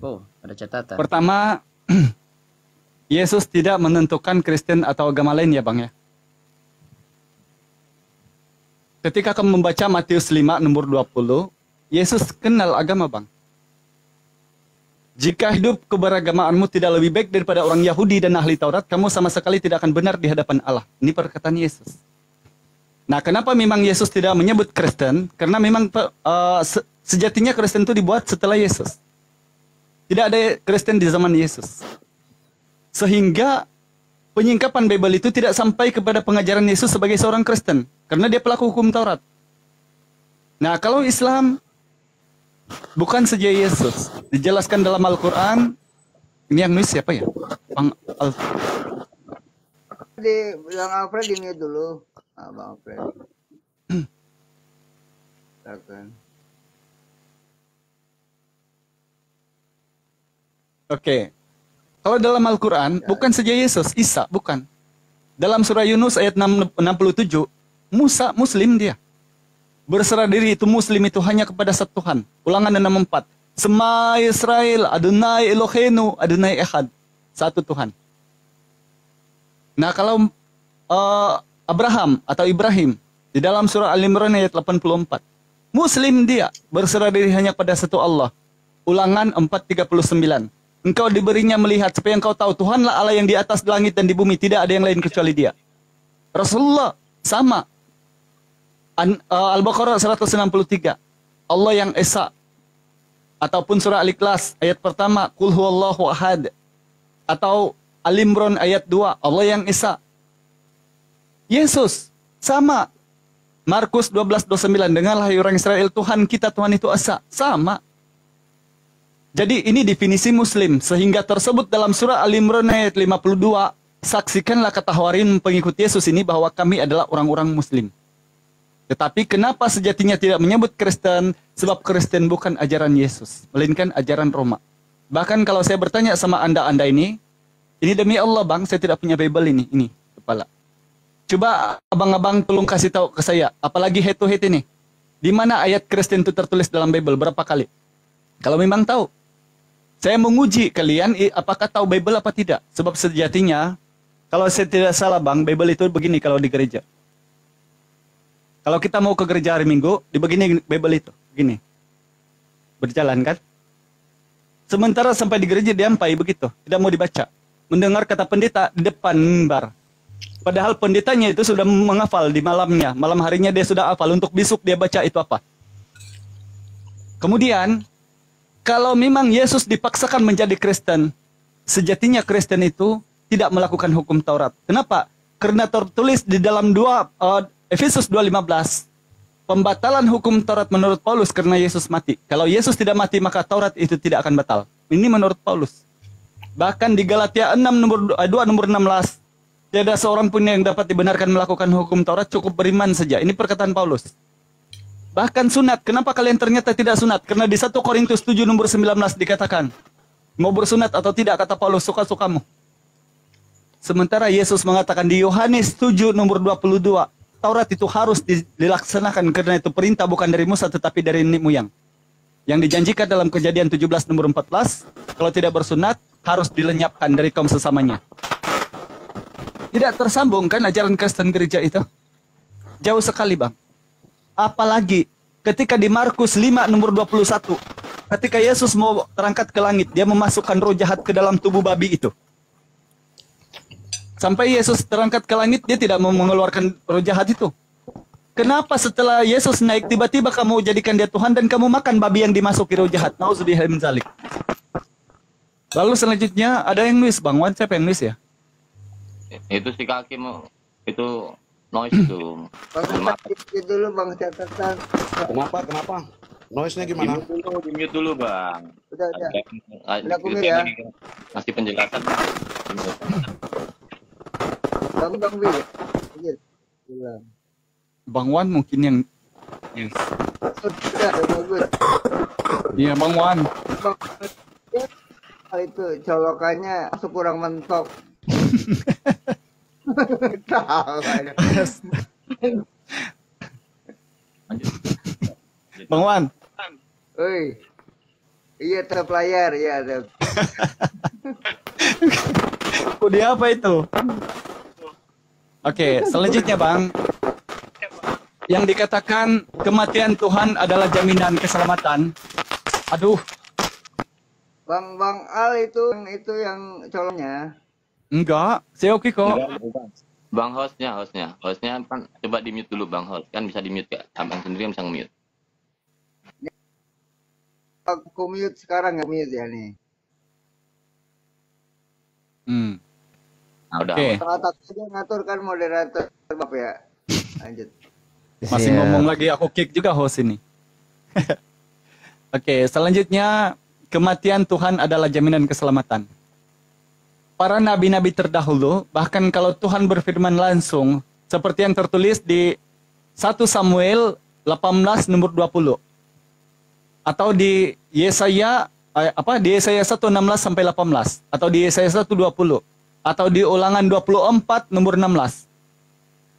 D: Oh, ada catatan.
G: Pertama, Yesus tidak menentukan Kristen atau agama lain ya Bang ya. Ketika kamu membaca Matius 5 nomor 20, Yesus kenal agama Bang. Jika hidup keberagamaanmu tidak lebih baik daripada orang Yahudi dan ahli Taurat, kamu sama sekali tidak akan benar di hadapan Allah. Ini perkataan Yesus. Nah, kenapa memang Yesus tidak menyebut Kristen? Karena memang sejatinya Kristen itu dibuat setelah Yesus. Tidak ada Kristen di zaman Yesus. Sehingga penyingkapan Bible itu tidak sampai kepada pengajaran Yesus sebagai seorang Kristen. Karena dia pelaku hukum Taurat. Nah, kalau Islam bukan saja Yesus. Dijelaskan dalam Al-Quran. Ini yang nulis siapa ya?
B: Di bilang Alfred di mute dulu. Bang Alfred. Silakan.
G: Oke. Kalau dalam Al-Quran, bukan saja Yesus, Isa, bukan. Dalam surah Yunus ayat 67, Musa, Muslim dia. Berserah diri itu Muslim itu hanya kepada satu Tuhan. Ulangan 64. Sema Israel, Adonai Eloheinu, Adonai Echad. Satu Tuhan. Nah kalau Abraham atau Ibrahim, di dalam surah Al-Imran ayat 84. Muslim dia, berserah diri hanya pada satu Allah. Ulangan 4:39. Engkau diberinya melihat supaya engkau tahu Tuhanlah Allah yang di atas langit dan di bumi, tidak ada yang lain kecuali Dia. Rasulullah sama. Al-Baqarah 163. Allah yang Esa. Ataupun surah Al-Ikhlas ayat pertama, Qul huwallahu ahad. Atau Al-Imran ayat 2, Allah yang Esa. Yesus sama. Markus 12:29, dengarlah hai orang Israel, Tuhan kita Tuhan itu Esa. Sama. Jadi ini definisi Muslim, sehingga tersebut dalam surah Al-Imran ayat 52, saksikanlah kata Hawarin pengikut Yesus ini bahwa kami adalah orang-orang Muslim. Tetapi kenapa sejatinya tidak menyebut Kristen? Sebab Kristen bukan ajaran Yesus, melainkan ajaran Roma. Bahkan kalau saya bertanya sama anda ini demi Allah Bang, saya tidak punya Bible ini kepala. Coba abang-abang tolong kasih tahu ke saya, apalagi head to head ini. Di mana ayat Kristen itu tertulis dalam Bible, berapa kali? Kalau memang tahu, saya menguji kalian apakah tahu Bible apa tidak. Sebab sejatinya, kalau saya tidak salah Bang, Bible itu begini kalau di gereja. Kalau kita mau ke gereja hari Minggu, di begini Bible itu, begini. Berjalan kan? Sementara sampai di gereja diampai begitu, tidak mau dibaca. Mendengar kata pendeta di depan mimbar. Padahal pendetanya itu sudah menghafal di malamnya. Malam harinya dia sudah hafal, untuk besok dia baca itu apa. Kemudian, kalau memang Yesus dipaksakan menjadi Kristen, sejatinya Kristen itu tidak melakukan hukum Taurat. Kenapa? Karena tertulis di dalam Efesus 2:15, pembatalan hukum Taurat menurut Paulus karena Yesus mati. Kalau Yesus tidak mati, maka Taurat itu tidak akan batal. Ini menurut Paulus. Bahkan di Galatia 2 nomor 16, tiada seorang pun yang dapat dibenarkan melakukan hukum Taurat, cukup beriman saja. Ini perkataan Paulus. Bahkan sunat, kenapa kalian ternyata tidak sunat? Karena di 1 Korintus 7 nomor 19 dikatakan, mau bersunat atau tidak, kata Paulus, suka-sukamu. Sementara Yesus mengatakan di Yohanes 7 nomor 22, Taurat itu harus dilaksanakan karena itu perintah bukan dari Musa tetapi dari nenek moyang. Yang dijanjikan dalam Kejadian 17 nomor 14, kalau tidak bersunat harus dilenyapkan dari kaum sesamanya. Tidak tersambung kan ajaran Kristen gereja itu? Jauh sekali Bang. Apalagi ketika di Markus 5 nomor 21, ketika Yesus mau terangkat ke langit, dia memasukkan roh jahat ke dalam tubuh babi itu. Sampai Yesus terangkat ke langit, dia tidak mau mengeluarkan roh jahat itu. Kenapa setelah Yesus naik, tiba-tiba kamu jadikan dia Tuhan dan kamu makan babi yang dimasuki roh jahat? Nauzubillah min dzalik. Lalu selanjutnya ada yang nulis Bang Wan, siapa yang nulis ya?
H: Itu si kaki mau itu noise itu.
B: Bang, dulu Bang catatan.
I: Kenapa? Noise-nya gimana?
H: Di mute dulu bang.
B: Udah. Udah aku mute
H: Christian
B: ya.
H: lagi ngasih penjelasan.
B: Bang Bil. Bilang.
G: Bang Wan mungkin yang
B: Udah bagus.
G: iya Bang Wan.
B: Bang, itu colokannya masuk kurang mentok. Tahu ada.
G: Bang Wan.
B: Oi. Iya tetap layar, iya tetap.
G: Kode apa itu? Oke, selanjutnya Bang. Yang dikatakan kematian Tuhan adalah jaminan keselamatan. Aduh,
B: Bang Al itu yang coloknya.
G: enggak. Saya oke kok.
H: Bang hostnya kan coba di mute dulu bang host, kan bisa di mute ya, abang sendiri yang bisa nge-mute.
B: Aku mute sekarang nggak mute ya nih.
H: Nah udah.
G: Oke.
B: Otak aja ngatur kan moderator Bapak ya. Lanjut.
G: Masih
F: Siap.
G: ngomong lagi, aku kick juga host ini. Oke, selanjutnya kematian Tuhan adalah jaminan keselamatan. Para nabi-nabi terdahulu, bahkan kalau Tuhan berfirman langsung, seperti yang tertulis di 1 Samuel 18 nomor 20. Atau di Yesaya di Yesaya 1:16 sampai 18 atau di Yesaya 1:20 atau di Ulangan 24 nomor 16.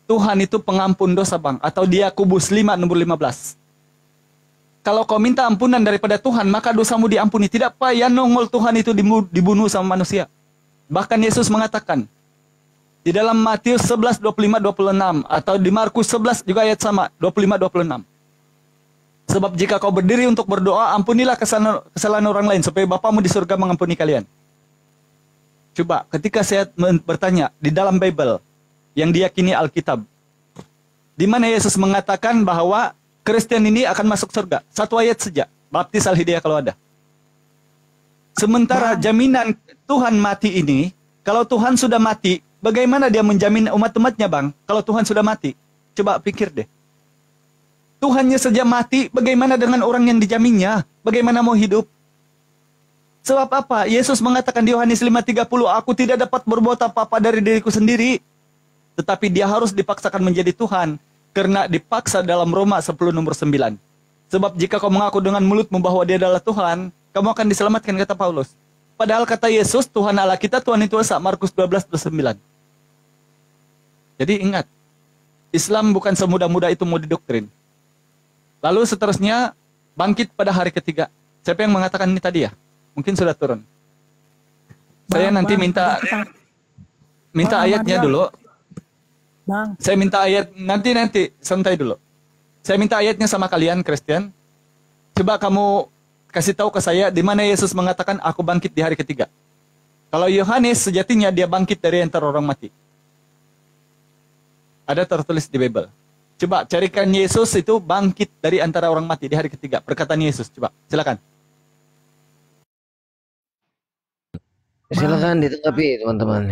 G: Tuhan itu pengampun dosa bang, atau di Yakobus 5 nomor 15. Kalau kau minta ampunan daripada Tuhan, maka dosamu diampuni. Tidak payah nongol Tuhan itu dibunuh sama manusia. Bahkan Yesus mengatakan di dalam Matius 11:25-26 atau di Markus 11 juga ayat sama 25-26. Sebab jika kau berdiri untuk berdoa, ampunilah kesalahan orang lain supaya Bapamu di surga mengampuni kalian. Coba ketika saya bertanya di dalam Bible yang diyakini Alkitab, di mana Yesus mengatakan bahwa Kristen ini akan masuk surga. Satu ayat saja, baptis Al-Hidayah kalau ada. Sementara jaminan Tuhan mati ini, kalau Tuhan sudah mati, bagaimana dia menjamin umat-umatnya bang? Kalau Tuhan sudah mati, coba pikir deh. Tuhannya saja mati, bagaimana dengan orang yang dijaminnya? Bagaimana mau hidup? Sebab apa? Yesus mengatakan di Yohanes 5:30, aku tidak dapat berbuat apa-apa dari diriku sendiri. Tetapi dia harus dipaksakan menjadi Tuhan, karena dipaksa dalam Roma 10 nomor 9. Sebab jika kau mengaku dengan mulutmu bahwa dia adalah Tuhan, kamu akan diselamatkan, kata Paulus. Padahal kata Yesus, Tuhan Allah kita, Tuhan itu Esa, Markus 12:9. Jadi ingat, Islam bukan semudah-mudah itu mau didoktrin. Lalu seterusnya, bangkit pada hari ketiga. Siapa yang mengatakan ini tadi ya? Mungkin sudah turun. Saya nanti minta ayatnya dulu.
E: Bang,
G: Saya minta ayat, nanti, santai dulu. Saya minta ayatnya sama kalian, Kristen. Coba kamu kasih tahu ke saya, di mana Yesus mengatakan, aku bangkit di hari ketiga. Kalau Yohanes, sejatinya dia bangkit dari antara orang mati. Ada tertulis di Bible. Coba carikan Yesus itu bangkit dari antara orang mati di hari ketiga. Perkataan Yesus, coba, silakan.
F: Silakan ditanggapi teman-teman.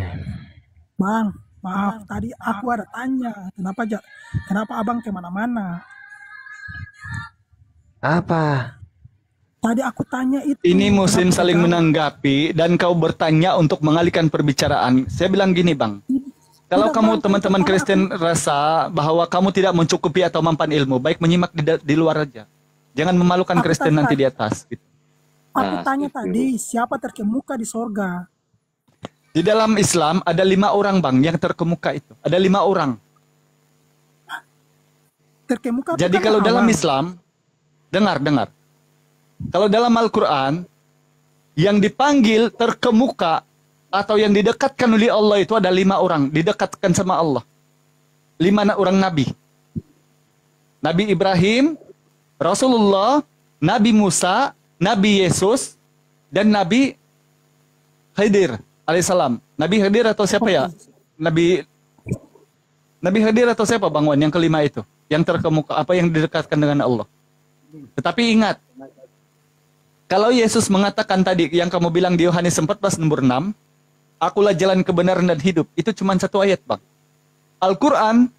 E: Bang, maaf tadi aku ada tanya, kenapa abang kemana-mana?
F: Apa?
E: Tadi aku tanya itu.
G: Ini musim
E: kenapa
G: saling
E: abang-
G: menanggapi dan kau bertanya untuk mengalihkan perbicaraan. Saya bilang gini bang, kalau
E: Tidak,
G: kamu
E: Bang,
G: teman-teman
E: itu
G: Kristen rasa bahwa kamu tidak mencukupi atau mampan ilmu, baik menyimak di luar aja. Jangan memalukan
E: Aku
G: Kristen
E: tanya-
G: nanti di atas. Gitu.
E: Aku
H: Nah,
E: tanya
H: setuju.
E: tadi, siapa terkemuka di sorga?
G: Di dalam Islam ada 5 orang bang yang terkemuka itu. Ada 5 orang.
E: Terkemuka
G: Jadi
E: bukan
G: kalau dalam
E: Awang.
G: Islam, dengar. Kalau dalam Al-Quran, yang dipanggil terkemuka atau yang didekatkan oleh Allah itu ada 5 orang. Didekatkan sama Allah. 5 orang Nabi. Nabi Ibrahim, Rasulullah, Nabi Musa, Nabi Yesus, dan Nabi Khidir alaihissalam. Nabi Khidir atau siapa ya? Nabi Khidir atau siapa Bang Wan yang kelima itu? Yang terkemuka, apa yang didekatkan dengan Allah. Tetapi ingat, kalau Yesus mengatakan tadi yang kamu bilang di Yohanes 14 nomor 6, akulah jalan kebenaran dan hidup. Itu cuma satu ayat, Bang. Al-Quran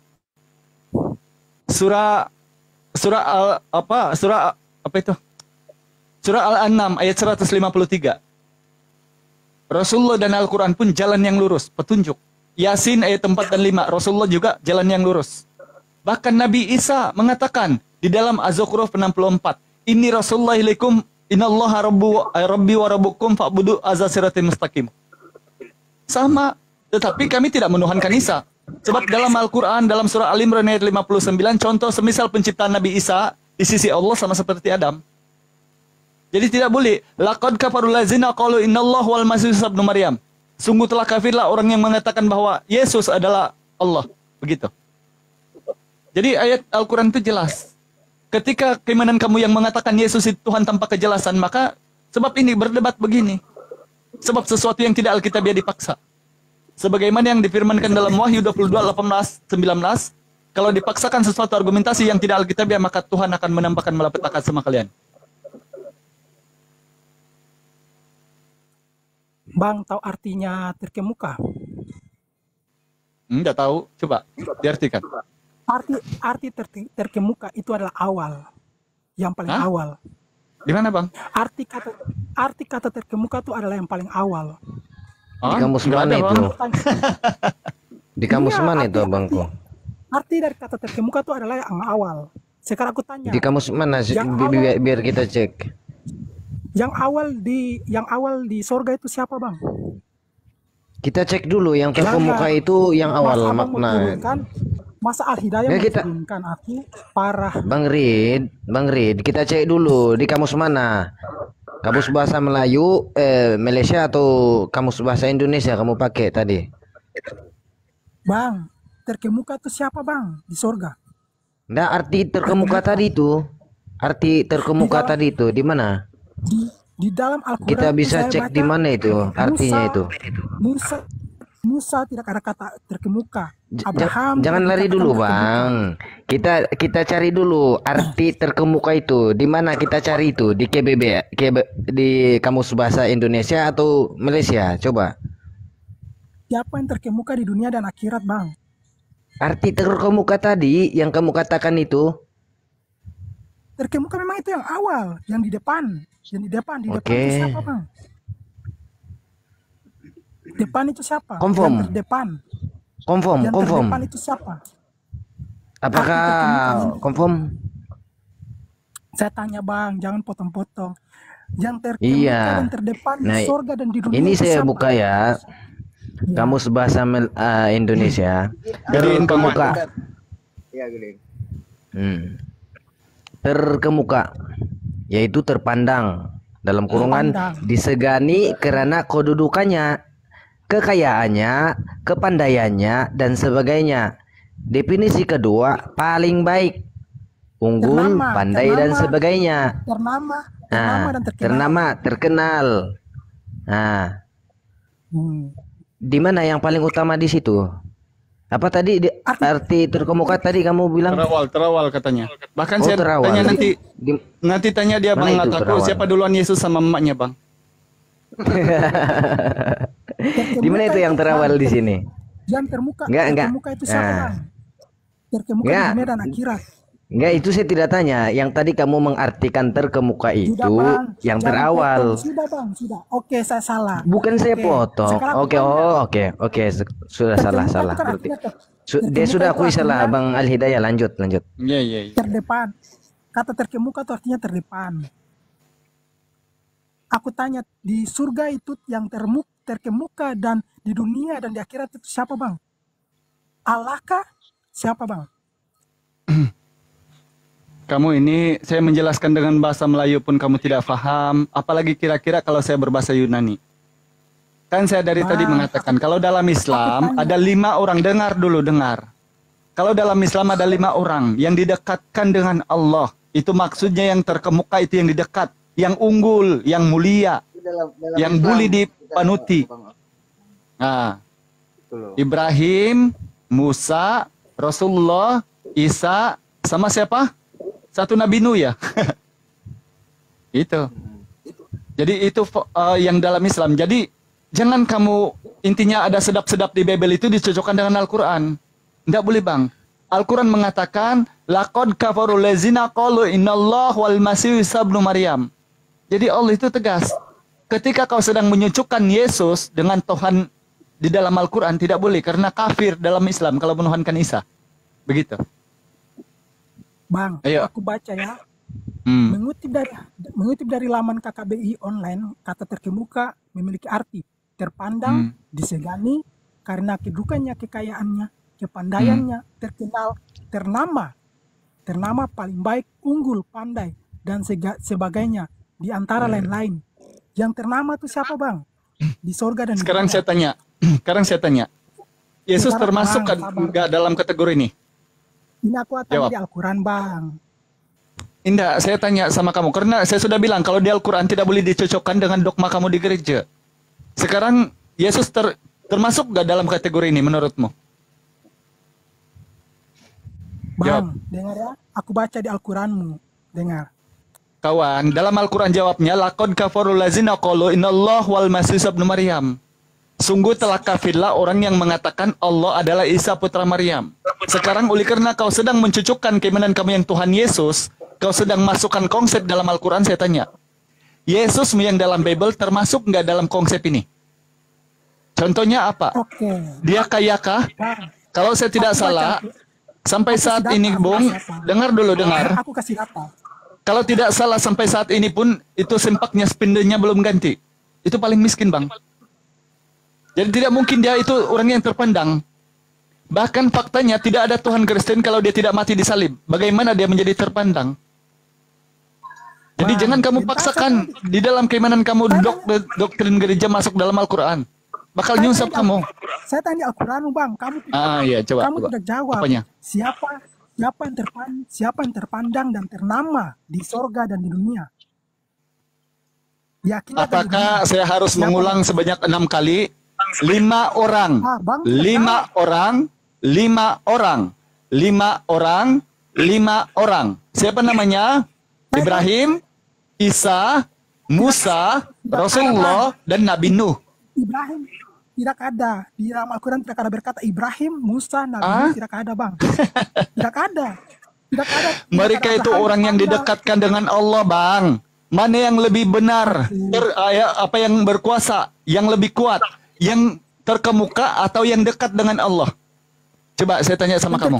G: surah apa itu? Surah Al-An'am ayat 153. Rasulullah dan Al-Quran pun jalan yang lurus, petunjuk. Yasin ayat 4 dan 5, Rasulullah juga jalan yang lurus. Bahkan Nabi Isa mengatakan di dalam Az-Zukhruf 64, "Inni Rasulullah ilaikum, innallaha rabbi wa rabbukum fa'budu azza siratim mustaqim." Sama, tetapi kami tidak menuhankan Isa. Sebab dalam Al-Quran, dalam surah Al-Imran ayat 59, contoh semisal penciptaan Nabi Isa di sisi Allah sama seperti Adam. Jadi tidak boleh. Laqad kafarul ladzina qalu innallaha wal masih ibnu Maryam. Sungguh telah kafirlah orang yang mengatakan bahwa Yesus adalah Allah. Begitu. Jadi ayat Al-Quran itu jelas. Ketika keimanan kamu yang mengatakan Yesus itu Tuhan tanpa kejelasan, maka sebab ini berdebat begini. Sebab sesuatu yang tidak alkitabiah dipaksa. Sebagaimana yang difirmankan dalam Wahyu 22:18-19, kalau dipaksakan sesuatu argumentasi yang tidak alkitabiah, maka Tuhan akan menampakkan malapetaka sama kalian.
E: Bang, tahu artinya terkemuka?
G: Enggak tahu, coba diartikan.
E: Terkemuka itu adalah awal, yang paling
G: Hah?
E: awal.
G: Di mana, Bang?
E: Arti kata terkemuka itu adalah yang paling awal.
F: Di kamus
G: Nggak
F: mana
G: ada,
F: itu?
G: Bang.
F: Di kamus
E: Iya,
F: mana itu, Abangku?
E: Arti dari kata terkemuka itu adalah yang awal. Sekarang aku tanya,
F: Di kamus mana sih?
E: Yang
F: Biar kita cek.
E: yang awal di sorga itu siapa, Bang?
F: Kita cek dulu yang terkemuka
E: Jangan.
F: itu yang awal
E: Masa Abang mau
F: makna.
E: turunkan, masa Al-Hidayah
F: Ya,
E: mau
F: kita-
E: turunkan aku parah.
F: Bang Rid, kita cek dulu di kamus mana? Kamus bahasa Melayu, Malaysia atau kamus bahasa Indonesia kamu pakai tadi?
E: Bang, terkemuka itu siapa, Bang, di sorga?
F: Nggak, arti terkemuka tadi itu. Arti terkemuka
E: Di dalam-
F: tadi itu di mana?
E: Di dalam Al-Quran
F: Kita
E: itu
F: bisa
E: saya
F: cek
E: baca,
F: di mana itu artinya itu.
E: Musa tidak ada kata terkemuka. Abraham
F: Jangan
E: tidak
F: lari
E: dikatakan
F: dulu,
E: terkemuka.
F: Bang. Kita cari dulu arti terkemuka itu. Di mana kita cari itu? Di di kamus bahasa Indonesia atau Malaysia? Coba.
E: Siapa yang terkemuka di dunia dan akhirat, Bang?
F: Arti terkemuka tadi yang kamu katakan itu.
E: Terkemuka memang itu yang awal, yang di depan. Yang di depan
F: Oke.
E: itu siapa, Bang? Depan itu siapa?
F: Confirm.
E: Yang terdepan.
F: Confirm.
E: Yang terdepan itu siapa?
F: Apakah confirm?
E: Saya tanya, Bang, jangan potong-potong. Yang terkemuka
F: Iya.
E: dan terdepan di
F: Nah,
E: surga dan di dunia
F: ini
E: itu
F: saya
E: siapa?
F: buka ya. Kamus bahasa Indonesia. Terkemuka.
B: Iya, gede.
F: Terkemuka, yaitu terpandang, dalam kurungan
E: Terpandang.
F: disegani karena kedudukannya, kekayaannya, kepandaiannya, dan sebagainya. Definisi kedua, paling baik, unggul, pandai, dan sebagainya.
E: Ternama
F: Nah,
E: dan terkenal.
F: ternama, terkenal. Nah, di mana yang paling utama di situ? Apa tadi arti terkemuka tadi kamu bilang?
G: Terawal katanya. Bahkan
F: Oh,
G: saya
F: terawal.
G: tanya nanti tanya dia,
F: Mana
G: Bang,
F: itu
G: nggak takut
F: terawal?
G: siapa duluan, Yesus sama emaknya, Bang?
F: Di mana itu yang terawal di sini?
E: Yang terkemuka,
F: Enggak.
E: terkemuka itu siapa,
F: Nah.
E: Bang? Terkemuka
F: Enggak.
E: di dunia dan akhirat.
F: Enggak, itu saya tidak tanya. Yang tadi kamu mengartikan terkemuka itu
E: Bang.
F: yang
E: Jangan
F: terawal.
E: potong. Sudah, Bang, sudah. Oke, saya salah.
F: Bukan saya
E: Oke.
F: potong.
E: Sekarang aku
F: Oke,
E: tanya.
F: oke. Sudah salah.
E: Terkemuka itu kan
F: Berarti
E: artinya
F: dia
E: terkemuka
F: sudah
E: itu
F: akui salah,
E: artinya
F: Bang Al-Hidayah. Lanjut.
G: Iya.
E: terdepan. Kata terkemuka itu artinya terdepan. Aku tanya, di surga itu yang terkemuka dan di dunia dan di akhirat itu siapa, Bang? Allah kah? Siapa, Bang?
G: Kamu ini saya menjelaskan dengan bahasa Melayu pun kamu tidak paham, apalagi kira-kira kalau saya berbahasa Yunani. Kan saya dari tadi mengatakan kalau dalam Islam ada 5 orang, dengar. Kalau dalam Islam ada 5 orang yang didekatkan dengan Allah. Itu maksudnya yang terkemuka itu yang didekat, yang unggul, yang mulia,
B: Dalam
G: yang
B: Islam,
G: boleh
B: kita-
G: dipanuti.
B: Bang.
G: Nah,
B: Itu loh.
G: Ibrahim, Musa, Rasulullah, Isa, sama siapa? Satu Nabi Nuh ya. Itu. Jadi itu yang dalam Islam. Jadi jangan kamu intinya ada sedap-sedap di Bible itu dicocokkan dengan Al-Quran. Tidak boleh, Bang. Al-Quran mengatakan, laqad kafarul ladzina qalu innallah wal masih Isa ibnu Maryam. Jadi Allah itu tegas. Ketika kau sedang menyucukkan Yesus dengan Tuhan di dalam Al-Quran, tidak boleh karena kafir dalam Islam kalau menuhankan Isa. Begitu.
E: Bang,
G: Ayo.
E: aku baca ya.
G: Hmm.
E: Mengutip dari laman KKBI online, kata terkemuka memiliki arti terpandang, disegani karena kedudukannya, kekayaannya, kepandaiannya, terkenal, ternama paling baik, unggul, pandai, dan sebagainya di antara lain-lain. Yang ternama itu siapa, Bang? Di sorga dan di
G: Sekarang
E: dunia.
G: saya tanya. Yesus
E: Sekarang,
G: termasuk
E: Bang, sabar.
G: nggak dalam kategori ini?
E: Ini aku tanya
G: Jawab.
E: di Al-Quran, Bang.
G: Indah, saya tanya sama kamu karena saya sudah bilang kalau di Al-Quran tidak boleh dicocokkan dengan dogma kamu di gereja. Sekarang Yesus termasuk nggak dalam kategori ini menurutmu? Jawab.
E: Bang, dengar ya. Aku baca di Al-Quranmu. Dengar.
G: Kawan, dalam Al-Quran jawabnya, laqad kafarul ladzina qalu innallah wal masih Isa ibnu Maryam. Sungguh telah kafirlah orang yang mengatakan Allah adalah Isa putra Maryam. Sekarang oleh karena kau sedang mencucukkan keimanan kamu yang Tuhan Yesus, kau sedang masukkan konsep dalam Al-Quran, saya tanya. Yesus yang dalam Bible termasuk nggak dalam konsep ini? Contohnya apa?
E: Oke.
G: Dia kayakah?
E: Bang,
G: Kalau saya tidak
E: Aku baca.
G: salah, sampai
E: Aku
G: saat
E: kasih
G: ini,
E: data,
G: Bung,
E: aku kasih data.
G: dengar dulu, dengar.
E: Aku kasih data.
G: Kalau tidak salah sampai saat ini pun itu sempaknya spindelnya belum ganti. Itu paling miskin, Bang. Jadi tidak mungkin dia itu orang yang terpandang. Bahkan faktanya tidak ada Tuhan Kristen kalau dia tidak mati di salib. Bagaimana dia menjadi terpandang? Jadi
E: Bang,
G: jangan kamu
E: bentar,
G: paksakan di dalam keimanan kamu doktrin gereja masuk dalam Al-Quran. Bakal nyungsap kamu.
E: Saya tanya Al-Quran, Bang. Kamu
G: Iya, coba.
E: kamu tidak jawab.
G: Apanya?
E: Siapa yang terpandang dan ternama di sorga dan di dunia? Yakin atau
G: Apakah
E: tidak?
G: saya harus
E: Siapa?
G: mengulang sebanyak 6 kali? 5 orang.
E: Bang,
G: 5 orang. 5 orang. 5 orang. 5 orang. Siapa namanya? Ibrahim, Isa, Musa, Rasulullah, dan Nabi Nuh.
E: Ibrahim tidak ada di dalam Al-Quran, tidak ada berkata Ibrahim, Musa, Nabi
G: Ah?
E: Nuh, tidak ada, Bang. Tidak ada. Tidak ada.
G: Mereka
E: Tidak ada
G: itu
E: hal
G: orang yang
E: tanda.
G: didekatkan dengan Allah, Bang. Mana yang lebih benar? Apa yang berkuasa? Yang lebih kuat? Yang terkemuka atau yang dekat dengan Allah? Coba saya tanya sama kamu.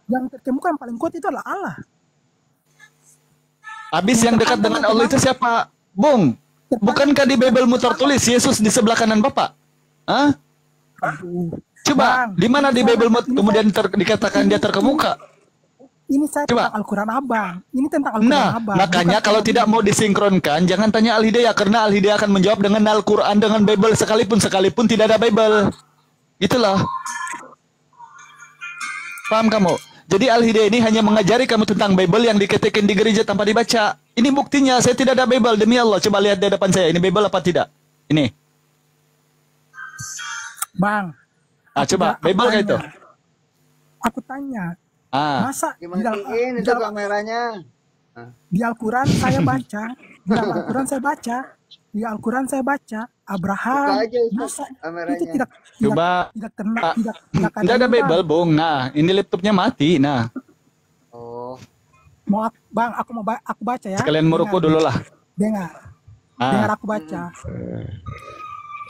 E: Yang terkemuka yang paling kuat itu adalah Allah.
G: Habis yang dekat dengan Allah itu siapa? Bung, bukankah di Bibelmu tertulis Yesus di sebelah kanan Bapa? Hah?
E: Aduh.
G: Coba,
E: Bang,
G: di mana di Bibelmu kemudian dikatakan dia terkemuka?
E: Ini saya
G: Coba.
E: tentang Al-Quran Abang. Ini tentang Al-Quran
G: Nah,
E: Abang.
G: makanya
E: Bukan
G: kalau
E: tentang
G: tidak mau disinkronkan, jangan tanya Al-Hidayah, karena Al-Hidayah akan menjawab dengan Al-Quran, dengan Bible sekalipun tidak ada Bible. Itulah. Paham kamu? Jadi Al-Hidayah ini hanya mengajari kamu tentang Bible yang diketikin di gereja tanpa dibaca. Ini buktinya, saya tidak ada Bible, demi Allah. Coba lihat di depan saya, ini Bible apa tidak? Ini.
E: Bang.
G: Coba, Bible kayak itu.
E: Aku tanya, masa di dalam,
B: Dimatiin itu kameranya.
E: di Al-Quran saya baca, di dalam Al-Quran saya baca, di Al-Quran saya baca, Abraham,
B: Buka aja, Ustaz,
E: masa
B: kameranya.
E: itu tidak
G: Coba.
E: tidak
G: Tidak ada
E: ini, Bang.
G: Bible, Bung. Nah, ini laptopnya mati. Nah,
B: Oh,
E: Mau Bang, aku baca ya.
G: sekalian meruku dulu lah.
E: Dengar, dengar aku baca.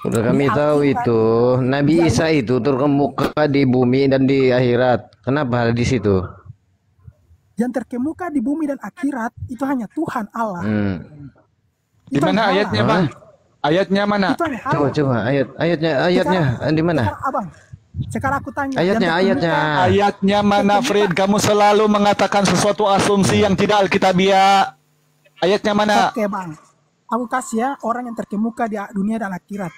F: Udah kami tahu itu Nabi Isa itu terkemuka di bumi dan di akhirat. Kenapa di situ?
E: Yang terkemuka di bumi dan akhirat itu hanya Tuhan Allah.
G: Di mana ayatnya, Bang? Ayatnya mana?
E: Itu hanya Allah.
F: Coba ayatnya di mana?
E: Sekarang, Abang, sekarang aku tanya.
F: Ayatnya.
G: Ayatnya mana, Fred? Kamu selalu mengatakan sesuatu asumsi yang tidak alkitabiah. Ayatnya mana?
E: Oke, Bang. Aku kasih ya orang yang terkemuka di dunia dan akhirat.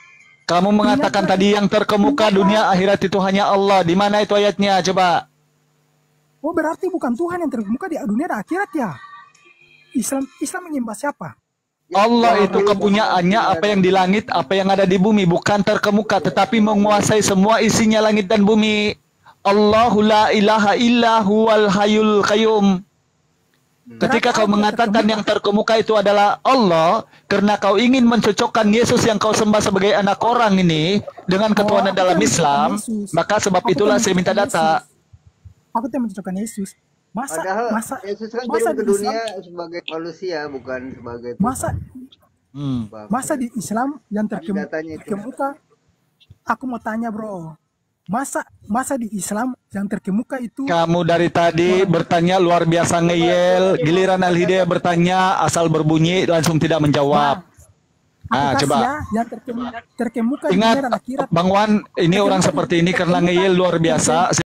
G: Kamu mengatakan tadi yang terkemuka dunia akhirat itu hanya Allah. Di mana itu ayatnya? Coba.
E: Oh, berarti bukan Tuhan yang terkemuka di dunia dan akhirat ya? Islam menyembah siapa?
G: Allah itu kepunyaannya apa yang di langit, apa yang ada di bumi, bukan terkemuka, tetapi menguasai semua isinya langit dan bumi. Allahu la ilaha illa huwal hayyul qayyum. Ketika kau mengatakan yang terkemuka itu adalah Allah, karena kau ingin mencocokkan Yesus yang kau sembah sebagai anak orang ini dengan ketuhanan dalam Islam, maka sebab itulah saya minta data.
E: Aku tidak mencocokkan Yesus. Masa
B: Padahal
E: masa
B: Yesus kan
E: masa
B: turun ke
E: di Islam,
B: dunia sebagai manusia, bukan sebagai Tuhan.
E: masa
B: Bang.
E: masa di Islam yang
B: Datanya itu.
E: terkemuka. Aku mau tanya bro, masa di Islam yang terkemuka itu
G: Kamu dari tadi bertanya luar biasa ngeyel, giliran Al-Hidayah bertanya asal berbunyi langsung tidak menjawab.
E: aku kasih
G: Coba.
E: ya yang terkemuka di
G: Ingat,
E: dunia dan akhirat.
G: Bang Wan, ini orang seperti ini karena ngeyel luar biasa.